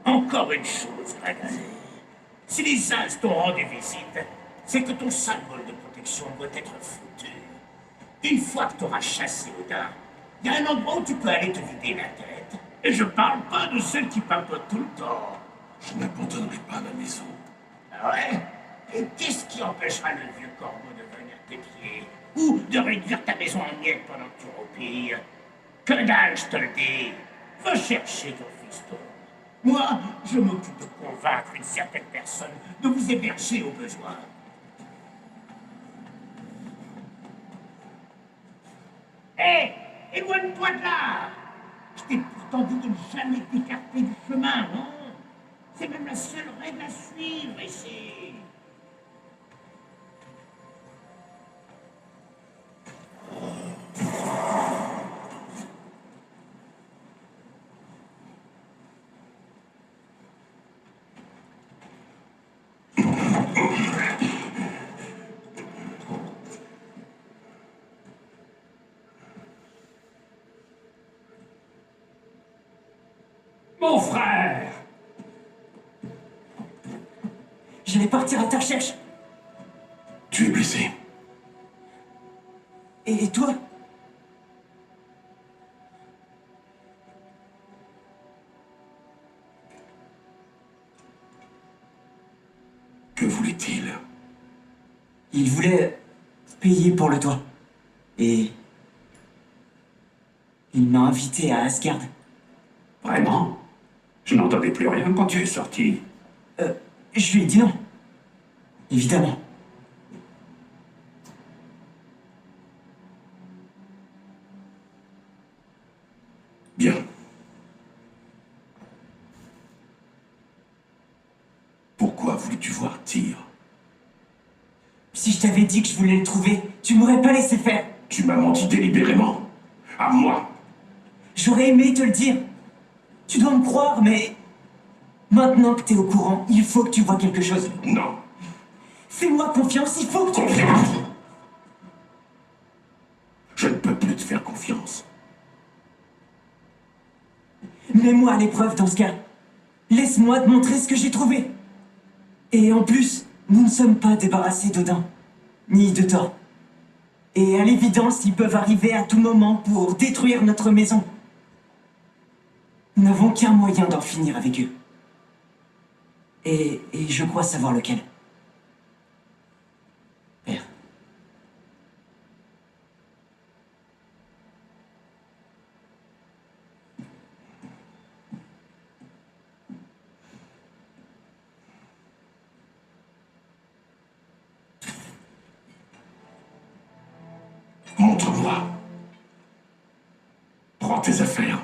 Encore une chose, Ragazé. Si les As t'ont rendu visite, c'est que ton symbole de protection doit être foutu. Une fois que t'auras chassé Odin, il y a un endroit où tu peux aller te vider la tête. Et je parle pas de celle qui papote tout le temps.
Je n'abandonnerai pas ma maison.
Ah ouais? Et qu'est-ce qui empêchera le vieux corbeau de venir t'épier? Ou de réduire ta maison en miettes pendant que tu roupilles? Que dalle, je te le dis. Va chercher ton fiston. Moi, je m'occupe de convaincre une certaine personne de vous héberger au besoin. Hé, éloigne-toi de là! Je t'ai pourtant dit de ne jamais t'écarter du chemin, non? C'est même la seule règle à suivre ici.
J'irai partir à ta recherche.
Tu es blessé.
Et toi?
Que voulait-il?
Il voulait payer pour le toit. Et... il m'a invité à Asgard.
Vraiment? Je n'entendais plus rien quand tu es sorti.
Je lui ai dit non. Évidemment.
Bien. Pourquoi voulais-tu voir Tyr?
Si je t'avais dit que je voulais le trouver, tu m'aurais pas laissé faire.
Tu m'as menti délibérément. À moi.
J'aurais aimé te le dire. Tu dois me croire, mais... maintenant que t'es au courant, il faut que tu vois quelque chose.
Non.
Fais-moi confiance, il faut que tu...
Confiance. Je ne peux plus te faire confiance.
Mets-moi à l'épreuve dans ce cas. Laisse-moi te montrer ce que j'ai trouvé. Et en plus, nous ne sommes pas débarrassés d'Odin, ni de Thor. Et à l'évidence, ils peuvent arriver à tout moment pour détruire notre maison. Nous n'avons qu'un moyen d'en finir avec eux. Et je crois savoir lequel. Père.
Montre-moi. Prends tes affaires.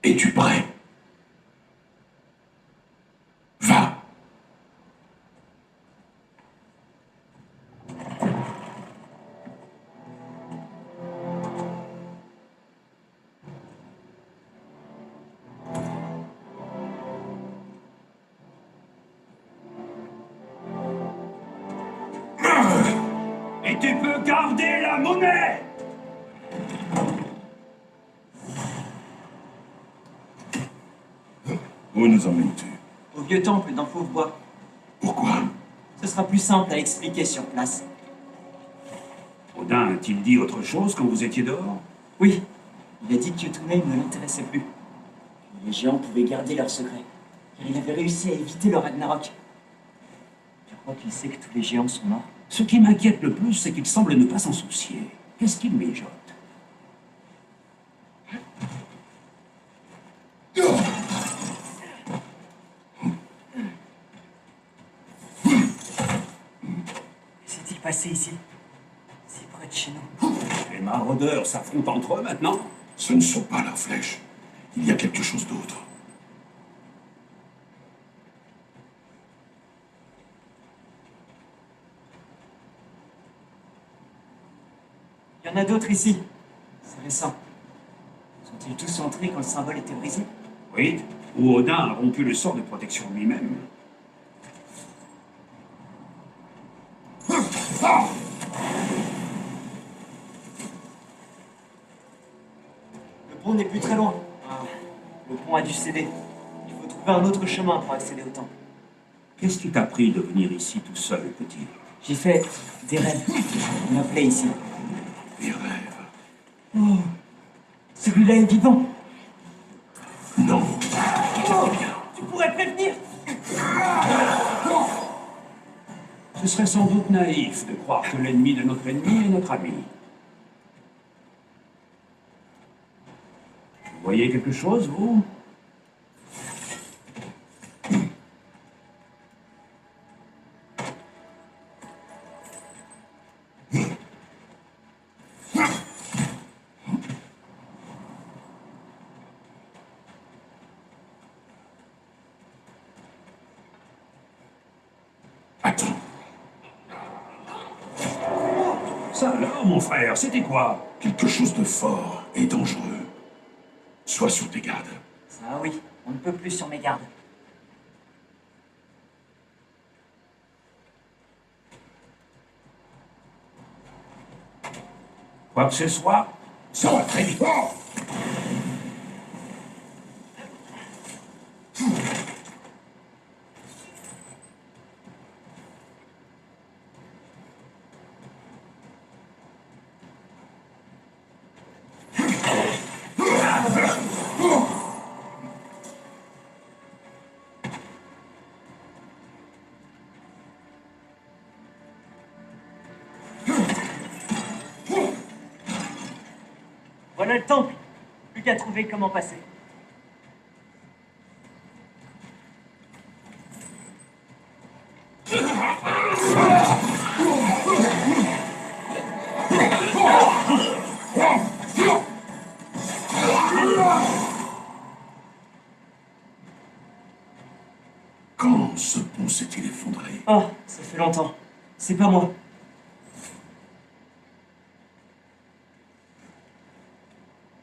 Es-tu prêt? Va.
Et tu peux garder la monnaie!
Où nous emmènes-tu?
Au vieux temple dans Fauve-Bois.
Pourquoi?
Ce sera plus simple à expliquer sur place.
Odin a-t-il dit autre chose quand vous étiez dehors?
Oui, il a dit que Jotunheim ne l'intéressait plus. Les géants pouvaient garder leur secret, car il avait réussi à éviter le Ragnarok. Tu crois qu'il sait que tous les géants sont morts?
Ce qui m'inquiète le plus, c'est qu'il semble ne pas s'en soucier. Qu'est-ce qu'il mijote?
Qu'est-il passé ici? Si près de chez nous.
Les maraudeurs s'affrontent entre eux maintenant?
Ce ne sont pas leurs flèches. Il y a quelque chose d'autre.
Il y en a d'autres ici. C'est récent. Sont-ils tous entrés quand le symbole était brisé?
Oui, ou Odin a rompu le sort de protection lui-même.
pont n'est plus très loin. Ah, le pont a dû céder. Il faut trouver un autre chemin pour accéder au temple.
Qu'est-ce qui t'a pris de venir ici tout seul, petit?
J'ai fait des rêves. On m'appelait ici.
Des rêves.
Oh, celui-là est vivant.
Non.
Oh, tu pourrais prévenir.
Ce serait sans doute naïf de croire que l'ennemi de notre ennemi est notre ami. Vous voyez quelque chose, vous?
Attends.
Ça alors, mon frère, c'était quoi?
Quelque chose de fort et dangereux. Sois sur tes gardes.
Ah oui, on ne peut plus sur mes gardes.
Quoi que ce soit,
Ça va très vite.
Voilà le temple. Plus qu'à trouver comment passer.
Quand ce pont s'est-il effondré?
Oh, ça fait longtemps. C'est pas moi.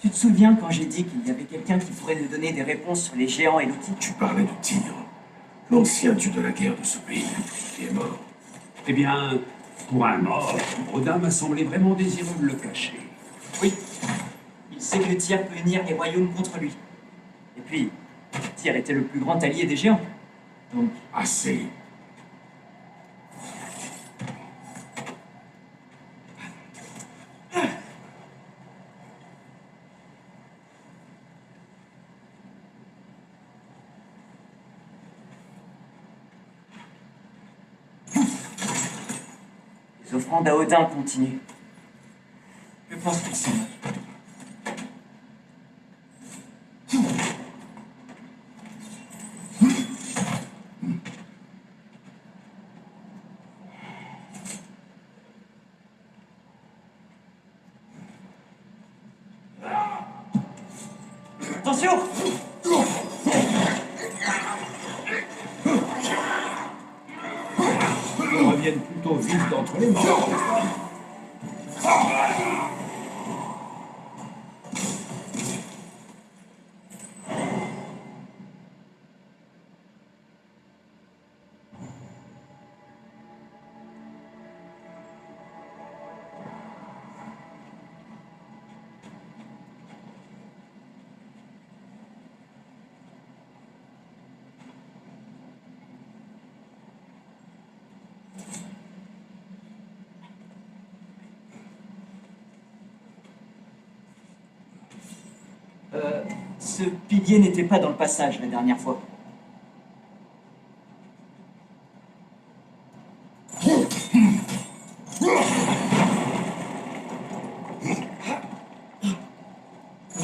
Tu te souviens quand j'ai dit qu'il y avait quelqu'un qui pourrait nous donner des réponses sur les géants et l'outil?
Tu parlais de Tyr, l'ancien dieu de la guerre de ce pays, qui est mort.
eh bien, pour un mort, Odin m'a semblé vraiment désireux de le cacher.
Oui. Il sait que Tyr peut unir les royaumes contre lui. Et puis, Tyr était le plus grand allié des géants. Donc,
Assez.
les offrandes à Odin continuent. Je pense qu'ils sont morts. Attention!
Ils reviennent plutôt vite d'entre les morts.
Ce pilier n'était pas dans le passage la dernière fois. Comme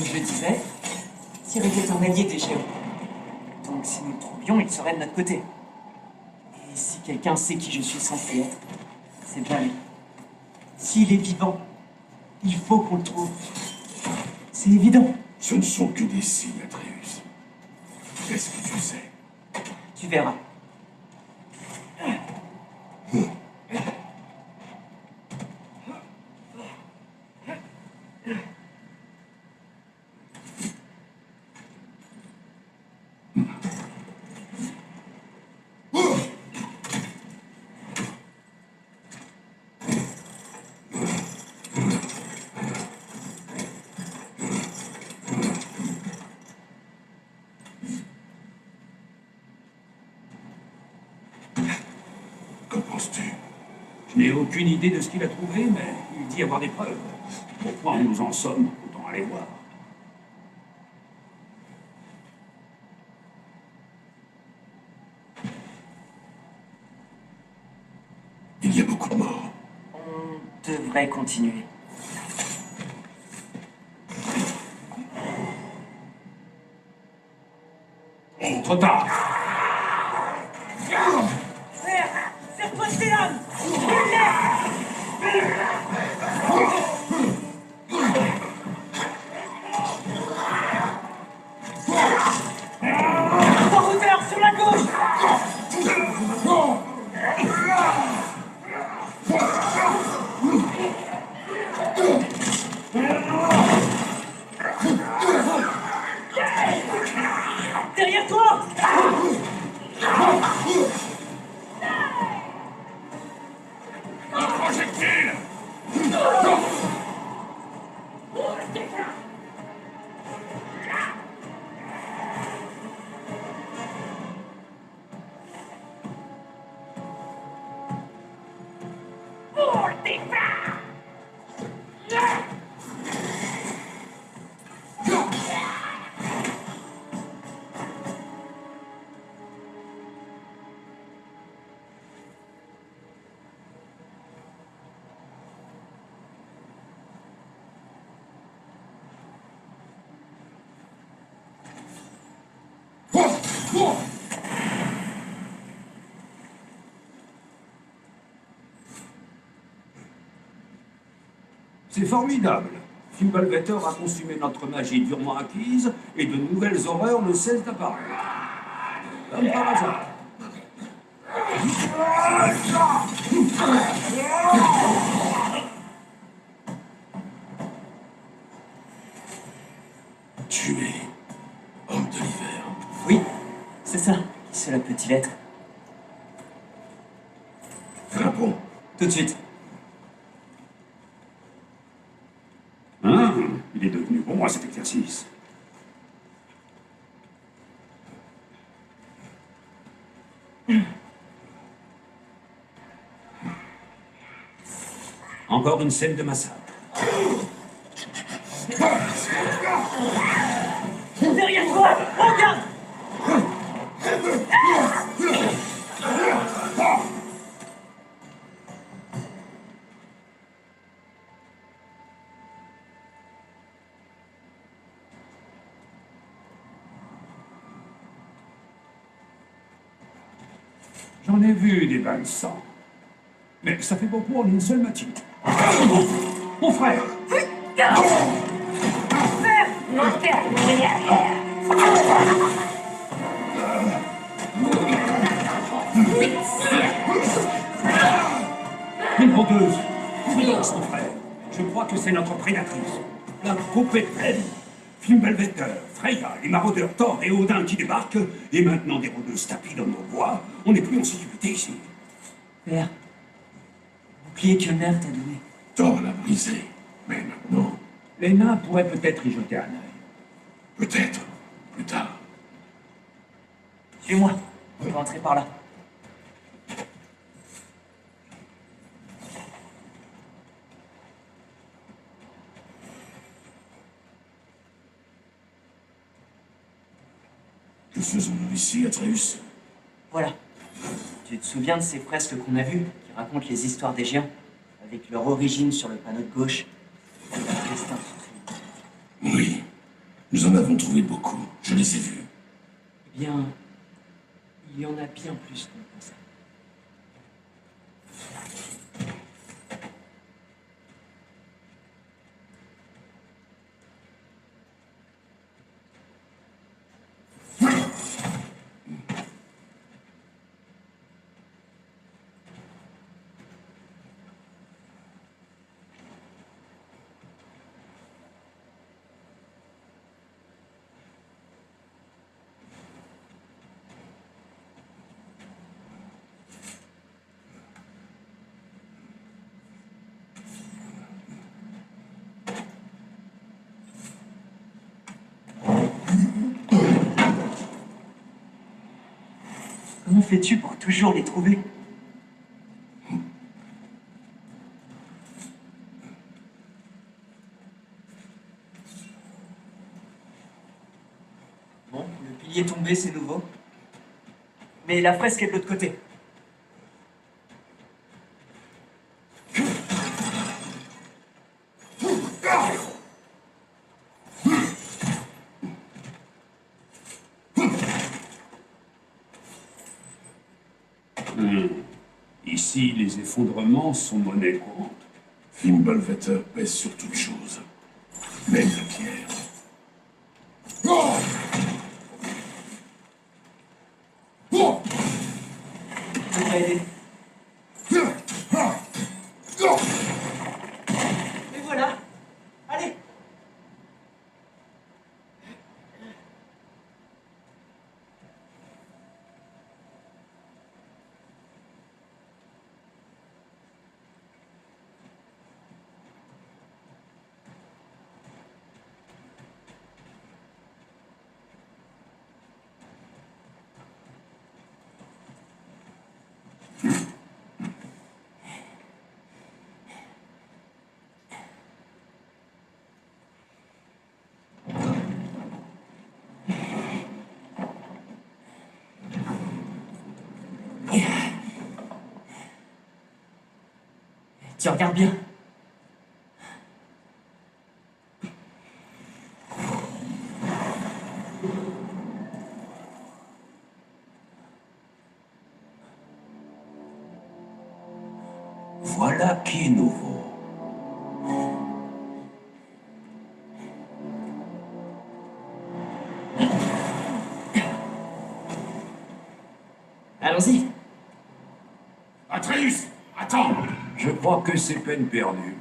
je le disais, Tyr était un allié des géants. Donc si nous le trouvions, il serait de notre côté. Et si quelqu'un sait qui je suis censé être, c'est bien lui. S'il est vivant, il faut qu'on le trouve. C'est évident.
Ce ne sont que des signes, Atreus. Qu'est-ce que tu sais?
Tu verras.
penses-tu?
Je n'ai aucune idée de ce qu'il a trouvé, mais il dit avoir des preuves. Au point où nous en sommes, autant aller voir.
Il y a beaucoup de morts.
On devrait continuer.
Trop tard.
Serre-toi de tes lames! En hauteur, sur la gauche! Derrière toi!
Un projectile!
C'est formidable. Fimbulvetor a consumé notre magie durement acquise et de nouvelles horreurs ne cessent d'apparaître. Comme par hasard.
Tu es homme de l'hiver.
Oui, c'est ça. C'est la petite lettre.
Grimpons.
Tout de suite.
Hein? Il est devenu bon à cet exercice. Encore une scène de massacre.
Derrière toi! Regarde!
J'en ai vu des bains de sang. Mais ça fait beaucoup en une seule matinée. Mon frère! Une rôdeuse! Prudence, mon frère! Je crois que c'est notre prédatrice. La poupée pleine. Fimbulvetor, Freya, les maraudeurs Thor et Odin qui débarquent, et maintenant des rôdeuses tapis dans nos bois. On n'est plus en sécurité ici.
Père, le bouclier que Mère t'a donné.
Thor l'a brisé. Mais maintenant,
Les nains pourraient peut-être y jeter un œil.
peut-être, plus tard.
Suis-moi. On peut entrer par là.
Que faisons-nous ici, Atreus?
Voilà. Tu te souviens de ces fresques qu'on a vues, qui racontent les histoires des géants, avec leur origine sur le panneau de gauche, et leur destin sur celui.
Oui. Nous en avons trouvé beaucoup. Je les ai vus.
Eh bien, il y en a bien plus qu'on pensait. Comment fais-tu pour toujours les trouver? pilier tombé, c'est nouveau. Mais la fresque est de l'autre côté.
Ici, les effondrements sont monnaie courante.
Fimbulvetter pèse sur toute chose, même la pierre. Oh oh
Je devrais aider. Et voilà. Allez. Tu regardes bien.
Voilà qui est nouveau.
Allons-y.
Atreus, attends!
Je crois que c'est peine perdue.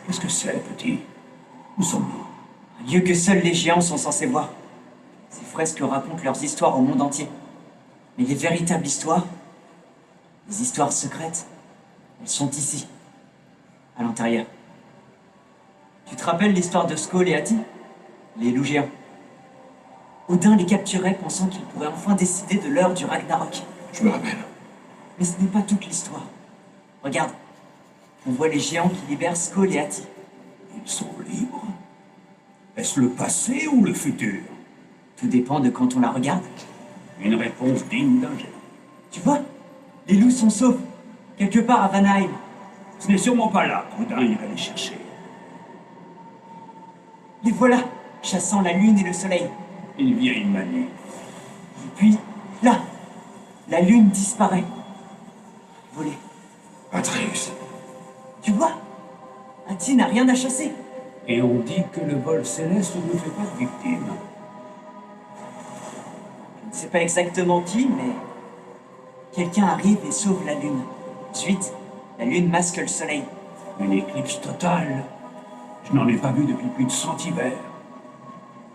Qu'est-ce que c'est, petit? Où sommes-nous?
Un lieu que seuls les géants sont censés voir. Ces fresques racontent leurs histoires au monde entier. Mais les véritables histoires, les histoires secrètes, elles sont ici, à l'intérieur. Tu te rappelles l'histoire de Skoll et Hati? Les loups géants. Odin les capturait pensant qu'il pourrait enfin décider de l'heure du Ragnarok.
Je me rappelle.
Mais ce n'est pas toute l'histoire. Regarde, on voit les géants qui libèrent Skoll et Hati.
Ils sont libres. Est-ce le passé ou le futur?
Tout dépend de quand on la regarde.
Une réponse digne d'un géant.
Tu vois, les loups sont saufs, quelque part à Vanheim.
Ce n'est sûrement pas là qu'Odin irait les chercher.
Les voilà, chassant la lune et le soleil.
Une vieille manie.
Et puis, là, la lune disparaît. Volée.
Atreus,
Tu vois, Hati n'a rien à chasser.
Et on dit que le vol céleste ne fait pas de victimes.
Je ne sais pas exactement qui, mais quelqu'un arrive et sauve la lune. Ensuite, la lune masque le soleil.
Une éclipse totale. Je n'en ai pas vu depuis plus de 100 hivers.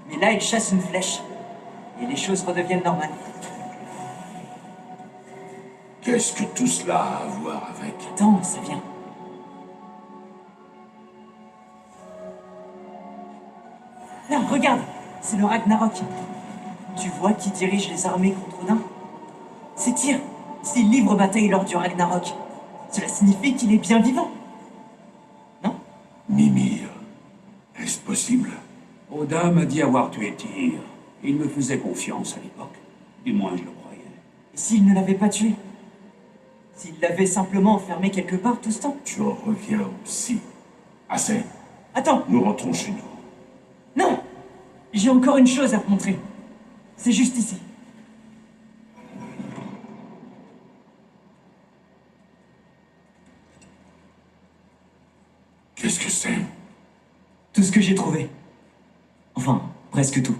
Mais là, il chasse une flèche. Et les choses redeviennent normales.
qu'est-ce que tout cela a à voir avec...
Attends, ça vient. Là, regarde, c'est le Ragnarok. Tu vois qui dirige les armées contre Odin? C'est Tyr. S'il livre bataille lors du Ragnarok, cela signifie qu'il est bien vivant. Non?
Mimir, est-ce possible?
Odin m'a dit avoir tué Tyr. Il me faisait confiance à l'époque. Du moins, je le croyais.
Et s'il ne l'avait pas tué? S'il l'avait simplement enfermé quelque part tout ce temps?
Tu en reviens aussi. Assez,
Attends,
nous rentrons chez nous.
non! J'ai encore une chose à te montrer. C'est juste ici.
Qu'est-ce que c'est?
Tout ce que j'ai trouvé. Enfin, presque tout.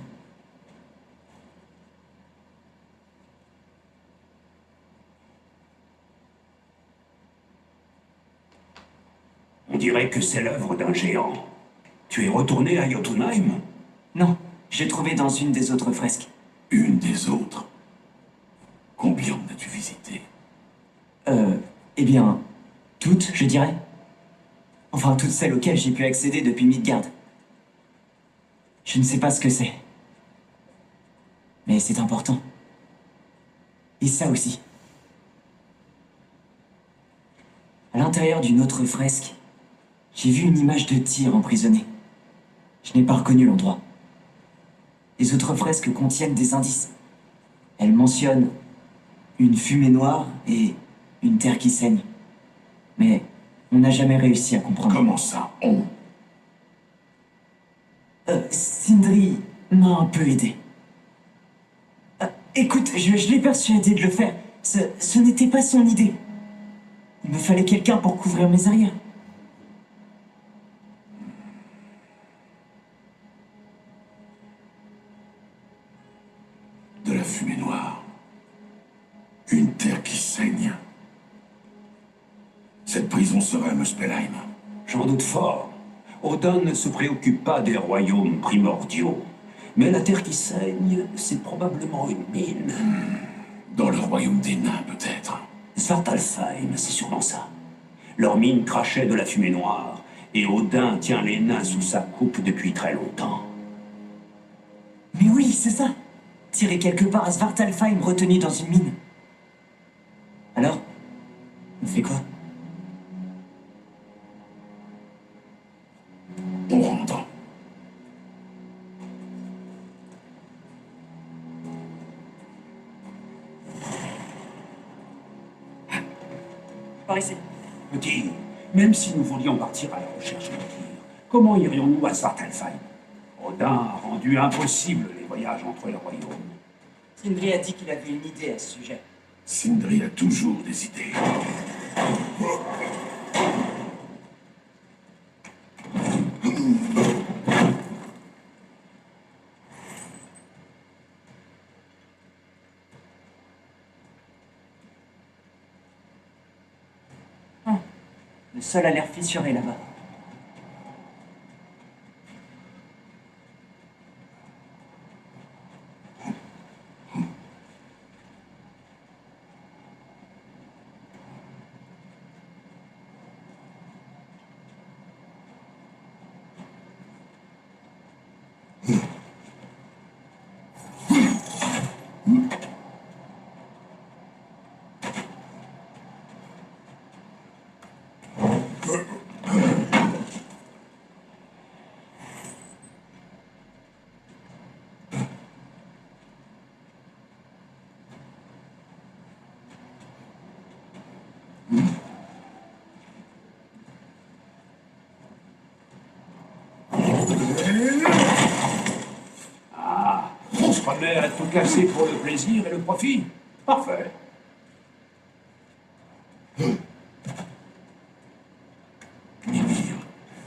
On dirait que c'est l'œuvre d'un géant. Tu es retourné à Jotunheim?
Non, j'ai trouvé dans une des autres fresques.
Une des autres. Combien en as-tu visité?
Eh bien, toutes, je dirais. Enfin, toutes celles auxquelles j'ai pu accéder depuis Midgard. Je ne sais pas ce que c'est. Mais c'est important. Et ça aussi. À l'intérieur d'une autre fresque, j'ai vu une image de tir emprisonné. Je n'ai pas reconnu l'endroit. Les autres fresques contiennent des indices. Elles mentionnent une fumée noire et une terre qui saigne. Mais on n'a jamais réussi à comprendre.
Comment ça, on?
Sindri m'a un peu aidé. Écoute, je l'ai persuadé de le faire. Ce n'était pas son idée. Il me fallait quelqu'un pour couvrir mes arrières.
De la fumée noire. Une terre qui saigne. Cette prison serait à Muspelheim.
J'en doute fort. Odin ne se préoccupe pas des royaumes primordiaux. Mais la terre qui saigne, c'est probablement une mine.
Dans le royaume des nains, peut-être.
Svartalfheim, c'est sûrement ça. Leur mine crachait de la fumée noire, et Odin tient les nains sous sa coupe depuis très longtemps.
Mais oui, c'est ça. Tiré quelque part à Svartalfheim, retenu dans une mine. Alors, on fait quoi?
On rentre.
Par ici.
Petit, même si nous voulions partir à la recherche de tir, comment irions-nous à Svartalfheim? Odin a rendu impossible les voyages entre les royaumes.
Sindri a dit qu'il avait une idée à ce sujet.
Sindri a toujours des idées.
Le sol a l'air fissuré là-bas.
On se remet à tout casser pour le plaisir et le profit. Parfait.
Mimir,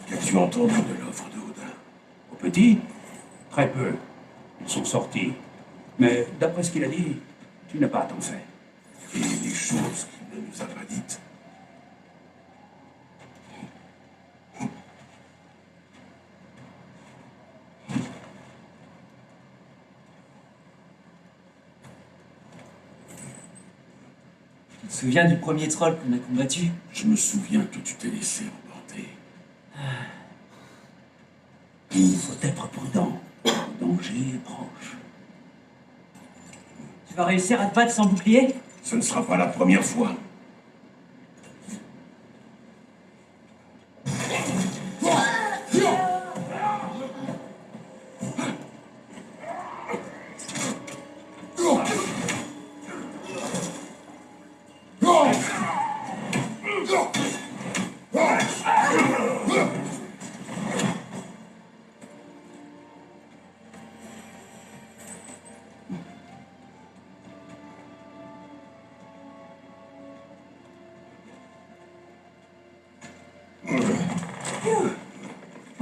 qu'as-tu entendu de l'offre de Odin?
Aux petits, très peu. Ils sont sortis. Mais d'après ce qu'il a dit, tu n'as pas à t'en faire.
Et les choses qu'il ne nous a pas dites?
Tu te souviens du premier troll qu'on a combattu?
Je me souviens que tu t'es laissé emporter.
Il faut être prudent. Le danger est proche.
Tu vas réussir à te battre sans bouclier?
Ce ne sera pas la première fois.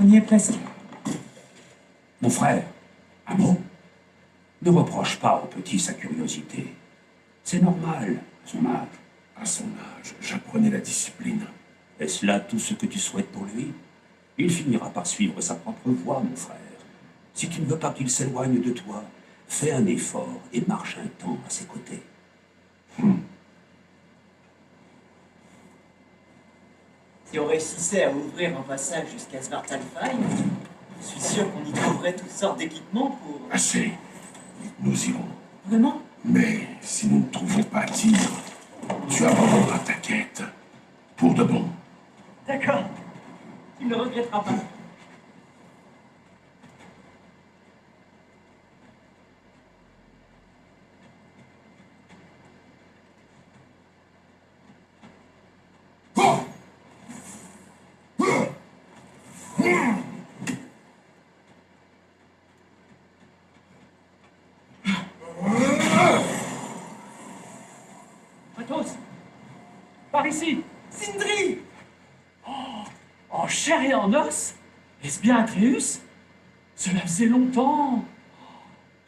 On y est presque.
Mon frère, un mot? Ne reproche pas au petit sa curiosité. C'est normal, à son âge.
À son âge, j'apprenais la discipline.
Est-ce là tout ce que tu souhaites pour lui? Il finira par suivre sa propre voie, mon frère. Si tu ne veux pas qu'il s'éloigne de toi, fais un effort et marche un temps à ses côtés.
Si on réussissait à ouvrir un passage jusqu'à Svartalfheim, je suis sûr qu'on y trouverait toutes sortes d'équipements pour...
Assez. Nous irons.
Vraiment?
Mais Si nous ne trouvons pas Tyr, tu abandonneras ta quête. Pour de bon.
D'accord. Tu ne le regretteras pas.
Kratos, par ici.
Sindri!
En chair et en os? Est-ce bien Atreus? Cela faisait longtemps.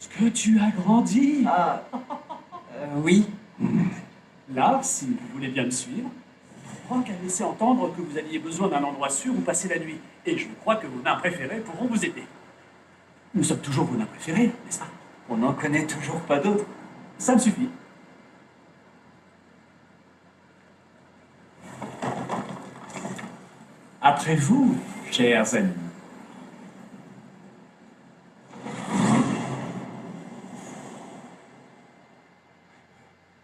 Est-ce que tu as grandi?
Ah. Oui.
Là, si vous voulez bien me suivre, Rock a laissé entendre que vous aviez besoin d'un endroit sûr où passer la nuit. Et je crois que vos nains préférés pourront vous aider. Nous sommes toujours vos nains préférés, n'est-ce pas?
On n'en connaît toujours pas d'autres.
Ça me suffit. Après vous, chers amis.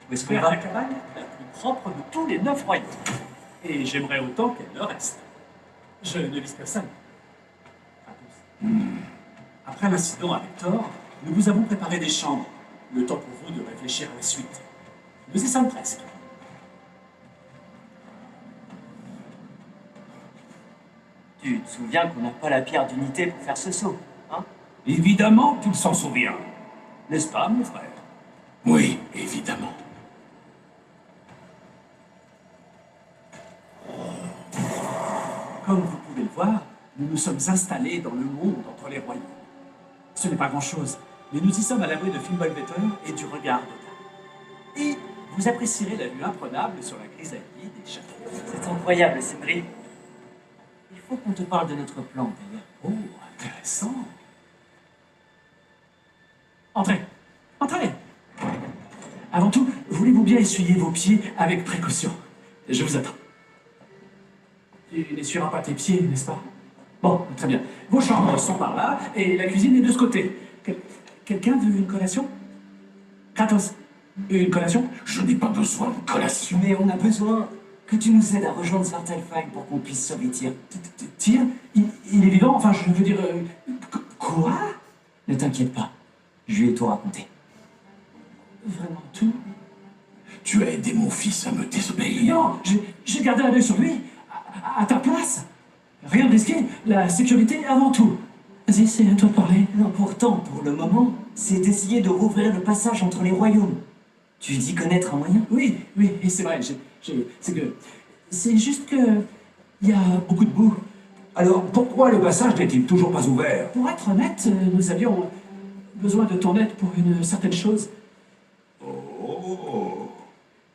Vous espérez la cabane la plus propre de tous les 9 royaumes. Et j'aimerais autant qu'elle le reste. Je ne vis que ça. Après l'incident avec Thor, nous vous avons préparé des chambres. Le temps pour vous de réfléchir à la suite. Nous y sommes presque.
Tu te souviens qu'on n'a pas la pierre d'unité pour faire ce saut, hein?
Évidemment qu'il s'en souvient. N'est-ce pas, mon frère?
Oui, évidemment.
Comme vous pouvez le voir, nous nous sommes installés dans le monde entre les royaumes. Ce n'est pas grand-chose, mais nous y sommes à l'abri de Fimbulvetter et du regard d'Odin. Et vous apprécierez la vue imprenable sur la chrysalide des châteaux.
C'est incroyable, Sindri. Il faut qu'on te parle de notre plan, d'ailleurs.
Oh, intéressant. Entrez, entrez. Avant tout, voulez-vous bien essuyer vos pieds avec précaution? Je vous attends. Tu n'essuieras pas tes pieds, n'est-ce pas? Bon, très bien. Vos chambres sont par là, et la cuisine est de ce côté. Quelqu'un veut une collation? Kratos, une collation?
Je n'ai pas besoin de collation.
Mais on a besoin que tu nous aides à rejoindre Svartalfheim pour qu'on puisse sauver Tyr.
Tyr, il est vivant? Enfin, je veux dire... Quoi?
Ne t'inquiète pas, je lui ai tout raconté.
Vraiment tout?
Tu as aidé mon fils à me désobéir.
Non, j'ai gardé un œil sur lui, à ta place. Rien de risqué, la sécurité avant tout. Vas-y, c'est à toi de parler.
L'important, pour le moment, c'est d'essayer de rouvrir le passage entre les royaumes. Tu dis connaître un moyen?
Oui, et c'est vrai, c'est que... C'est juste que... Il y a beaucoup de boue.
Alors, pourquoi le passage n'est-il toujours pas ouvert?
Pour être honnête, nous avions besoin de ton aide pour une certaine chose.
Oh.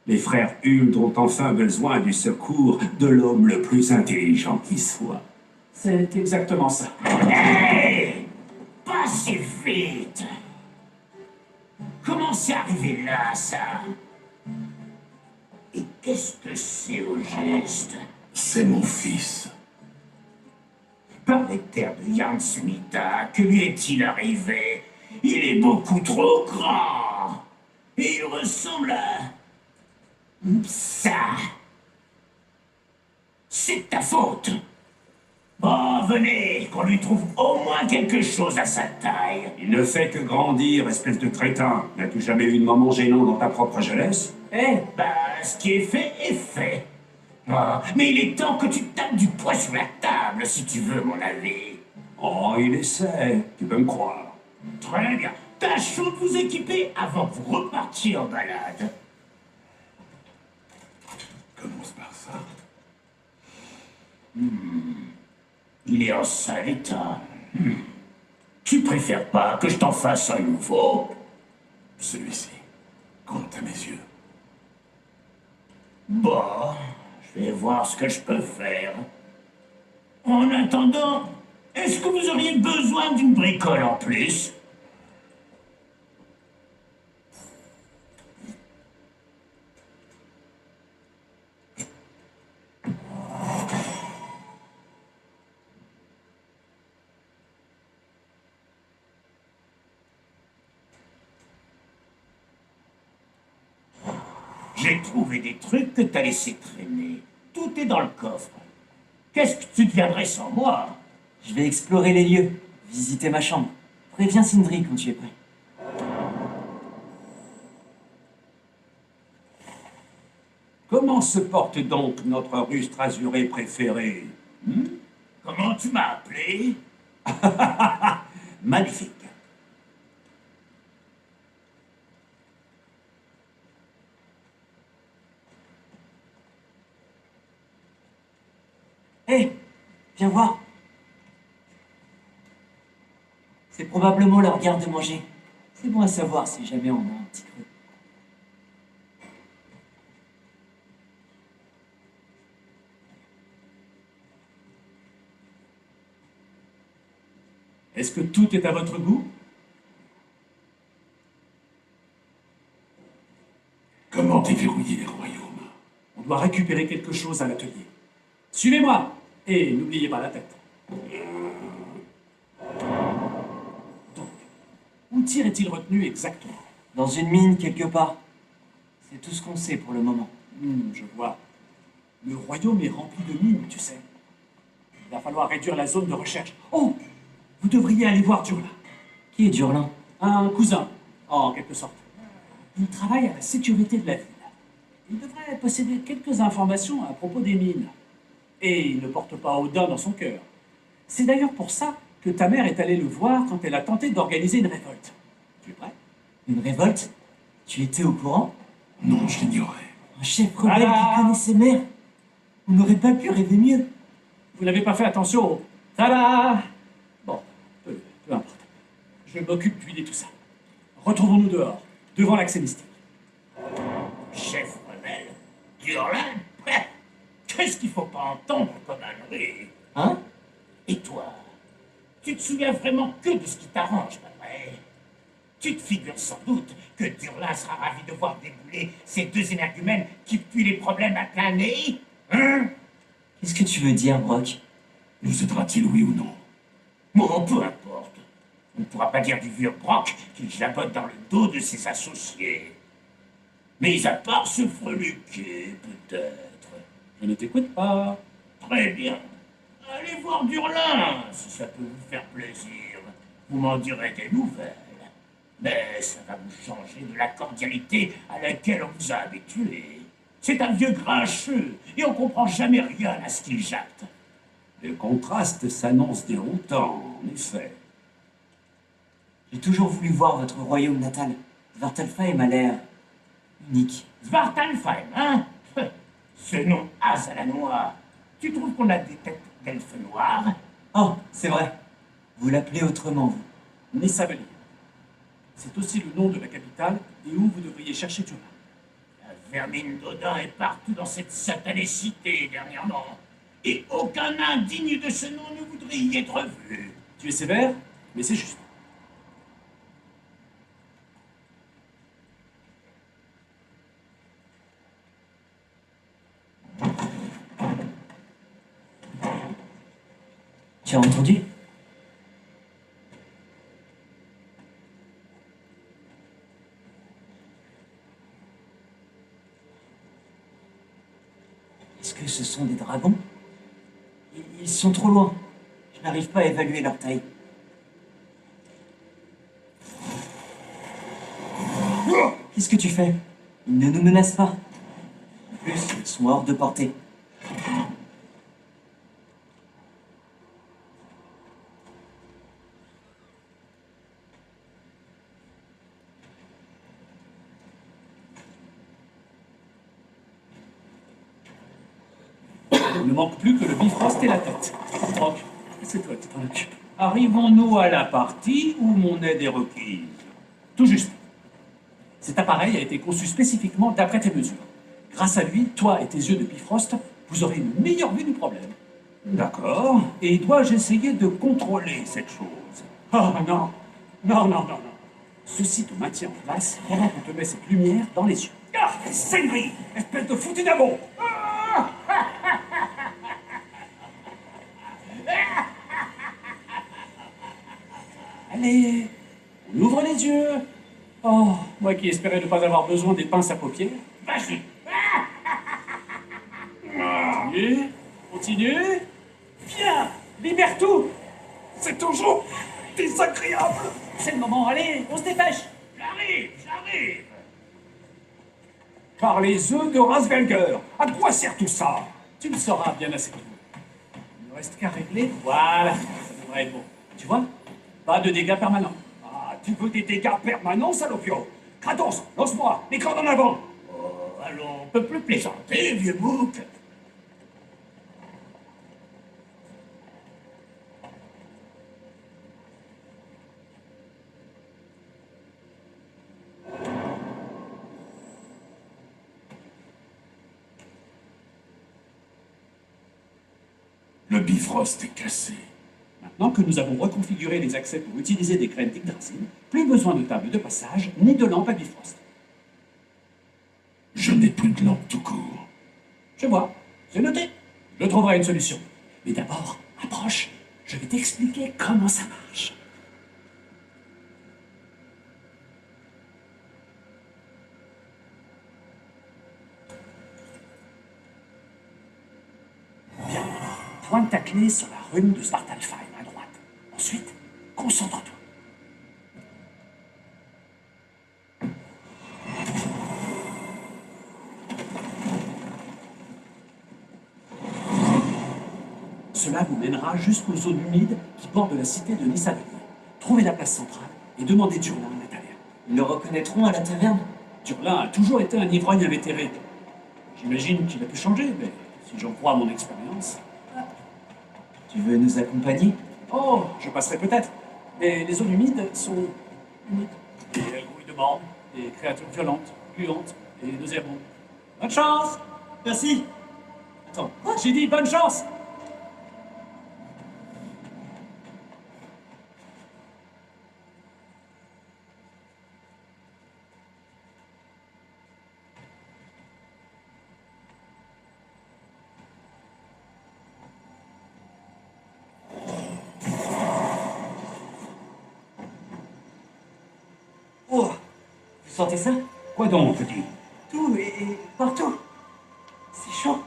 Les frères Huld ont enfin besoin du secours de l'homme le plus intelligent qui soit.
C'est exactement ça.
Hey! Pas si vite! Comment c'est arrivé là, ça? Et qu'est-ce que c'est au juste? C'est mon fils. Par les terres de Yarnsmita, que lui est-il arrivé? Il est beaucoup trop grand. Et il ressemble à... ça. C'est ta faute. Bon, venez, qu'on lui trouve au moins quelque chose à sa taille.
Il ne fait que grandir, espèce de crétin. N'as-tu jamais eu de moment gênant dans ta propre jeunesse?
Ce qui est fait est fait. Ah, mais il est temps que tu tapes du poing sur la table, si tu veux mon avis.
Oh, il essaie, tu peux me croire.
Très bien. Tâchons de vous équiper avant que vous repartiez en balade. Commence par ça. Il est en sale état. Tu préfères pas que je t'en fasse un nouveau? Celui-ci compte à mes yeux. Bon, je vais voir ce que je peux faire. En attendant, est-ce que vous auriez besoin d'une bricole en plus? J'ai trouvé des trucs que t'as laissé traîner. Tout est dans le coffre. Qu'est-ce que tu deviendrais sans moi?
Je vais explorer les lieux, visiter ma chambre. Préviens Sindri quand tu es prêt.
Comment se porte donc notre rustre azuré préféré?
Comment tu m'as appelé?
Magnifique.
Hé, viens voir. C'est probablement leur garde de manger. C'est bon à savoir si jamais on a un petit creux.
Est-ce que tout est à votre goût?
Comment déverrouiller les royaumes?
On doit récupérer quelque chose à l'atelier. Suivez-moi et n'oubliez pas la tête. Donc, où Tyr est-il retenu exactement?
Dans une mine quelque part. C'est tout ce qu'on sait pour le moment.
Je vois. Le royaume est rempli de mines, tu sais. Il va falloir réduire la zone de recherche. Oh! Vous devriez aller voir Durlin.
Qui est Durlin?
Un cousin, en quelque sorte. Il travaille à la sécurité de la ville. Il devrait posséder quelques informations à propos des mines. Et il ne porte pas Odin dans son cœur. C'est d'ailleurs pour ça que ta mère est allée le voir quand elle a tenté d'organiser une révolte. Tu es prêt?
Une révolte? Tu étais au courant?
Non, je l'ignorais.
Un chef rebelle
Voilà.
qui connaît ses mères? On n'aurait pas pu rêver mieux.
Vous n'avez pas fait attention au... Tada! Bon, peu importe. Je m'occupe d'huiler tout ça. Retrouvons-nous dehors, devant l'accès mystique.
Chef rebelle? Durlin? Qu'est-ce qu'il faut pas entendre comme ânerie?
Hein?
Et toi? Tu te souviens vraiment que de ce qui t'arrange, pas vrai? Tu te figures sans doute que Durlin sera ravi de voir débouler ces deux énergumènes qui puent les problèmes à plein nez? Hein?
Qu'est-ce que tu veux dire, Brock?
Nous aidera-t-il, oui ou non? Bon, peu importe. On ne pourra pas dire du vieux Brock qu'il jabote dans le dos de ses associés. Mais à part se freluquer, peut-être.
Je ne t'écoute pas.
Très bien. Allez voir Durlin, si ça peut vous faire plaisir. Vous m'en direz des nouvelles. Mais ça va vous changer de la cordialité à laquelle on vous a habitué. C'est un vieux grincheux, et on comprend jamais rien à ce qu'il jacte.
Le contraste s'annonce déroutant, en effet.
J'ai toujours voulu voir votre royaume natal. Svartalfheim a l'air unique.
Svartalfheim, hein? Ce nom as à la noix. Tu trouves qu'on a des têtes d'elfes noirs?
Oh, c'est vrai. Vous l'appelez autrement, vous.
Nessavelir. C'est aussi le nom de la capitale et où vous devriez chercher Durlin.
La vermine d'Odin est partout dans cette satanée cité dernièrement. Et aucun nain digne de ce nom ne voudrait y être vu.
Tu es sévère, mais c'est juste.
Tu as entendu? Est-ce que ce sont des dragons? Ils sont trop loin. Je n'arrive pas à évaluer leur taille. Qu'est-ce que tu fais? Ils ne nous menacent pas. En plus, ils sont hors de portée.
Il ne manque plus que le Bifrost et la tête. Brock, c'est toi qui t'en occupes.
Arrivons-nous à la partie où mon aide est requise?
Tout juste. Cet appareil a été conçu spécifiquement d'après tes mesures. Grâce à lui, toi et tes yeux de Bifrost, vous aurez une meilleure vue du problème.
D'accord. Et dois-je essayer de contrôler cette chose?
Oh non. Non, non, non, non. Ceci te maintient en place pendant qu'on te met cette lumière dans les yeux.
Ah, Sindri, espèce de foutu d'abon!
Allez, on ouvre les yeux. Oh, moi qui espérais ne pas avoir besoin des pinces à paupières.
Vas-y,
Continue. Continue. Viens, libère tout.
C'est toujours désagréable.
C'est le moment, allez, on se dépêche.
J'arrive. Par les œufs de Rasvelger, à quoi sert tout ça?
Tu le sauras bien assez tôt. Il ne reste qu'à régler. Voilà, ça devrait être bon. Tu vois, pas de dégâts permanents.
Ah, tu veux des dégâts permanents, salopio? Kratos, lance-moi, les cordes en avant.
Allons, on peut plus plaisanter, vieux bouc. Le Bifrost est cassé.
Maintenant que nous avons reconfiguré les accès pour utiliser des graines d'Yggdrasil, plus besoin de table de passage ni de lampe à Bifrost.
Je n'ai plus de lampe tout court.
Je vois, c'est noté. Je trouverai une solution. Mais d'abord, approche. Je vais t'expliquer comment ça marche. Bien. Pointe ta clé sur la rune de Svartalfheim à droite. Ensuite, concentre-toi. Cela vous mènera jusqu'aux zones humides qui bordent la cité de Nissavellir. Trouvez la place centrale et demandez Durlin à la taverne.
Ils le reconnaîtront à la taverne?
Durlin a toujours été un ivrogne invétéré. J'imagine qu'il a pu changer, mais si j'en crois à mon expérience...
Tu veux nous accompagner?
Oh, je passerai peut-être. Mais les zones humides sont humides. Et elles grouillent de morts, des créatures violentes, gluantes et nauséabondes. Bonne chance!
Merci.
Attends, j'ai dit bonne chance!
Oh, vous sentez ça?
Quoi donc, petit?
Tout et partout. C'est chaud.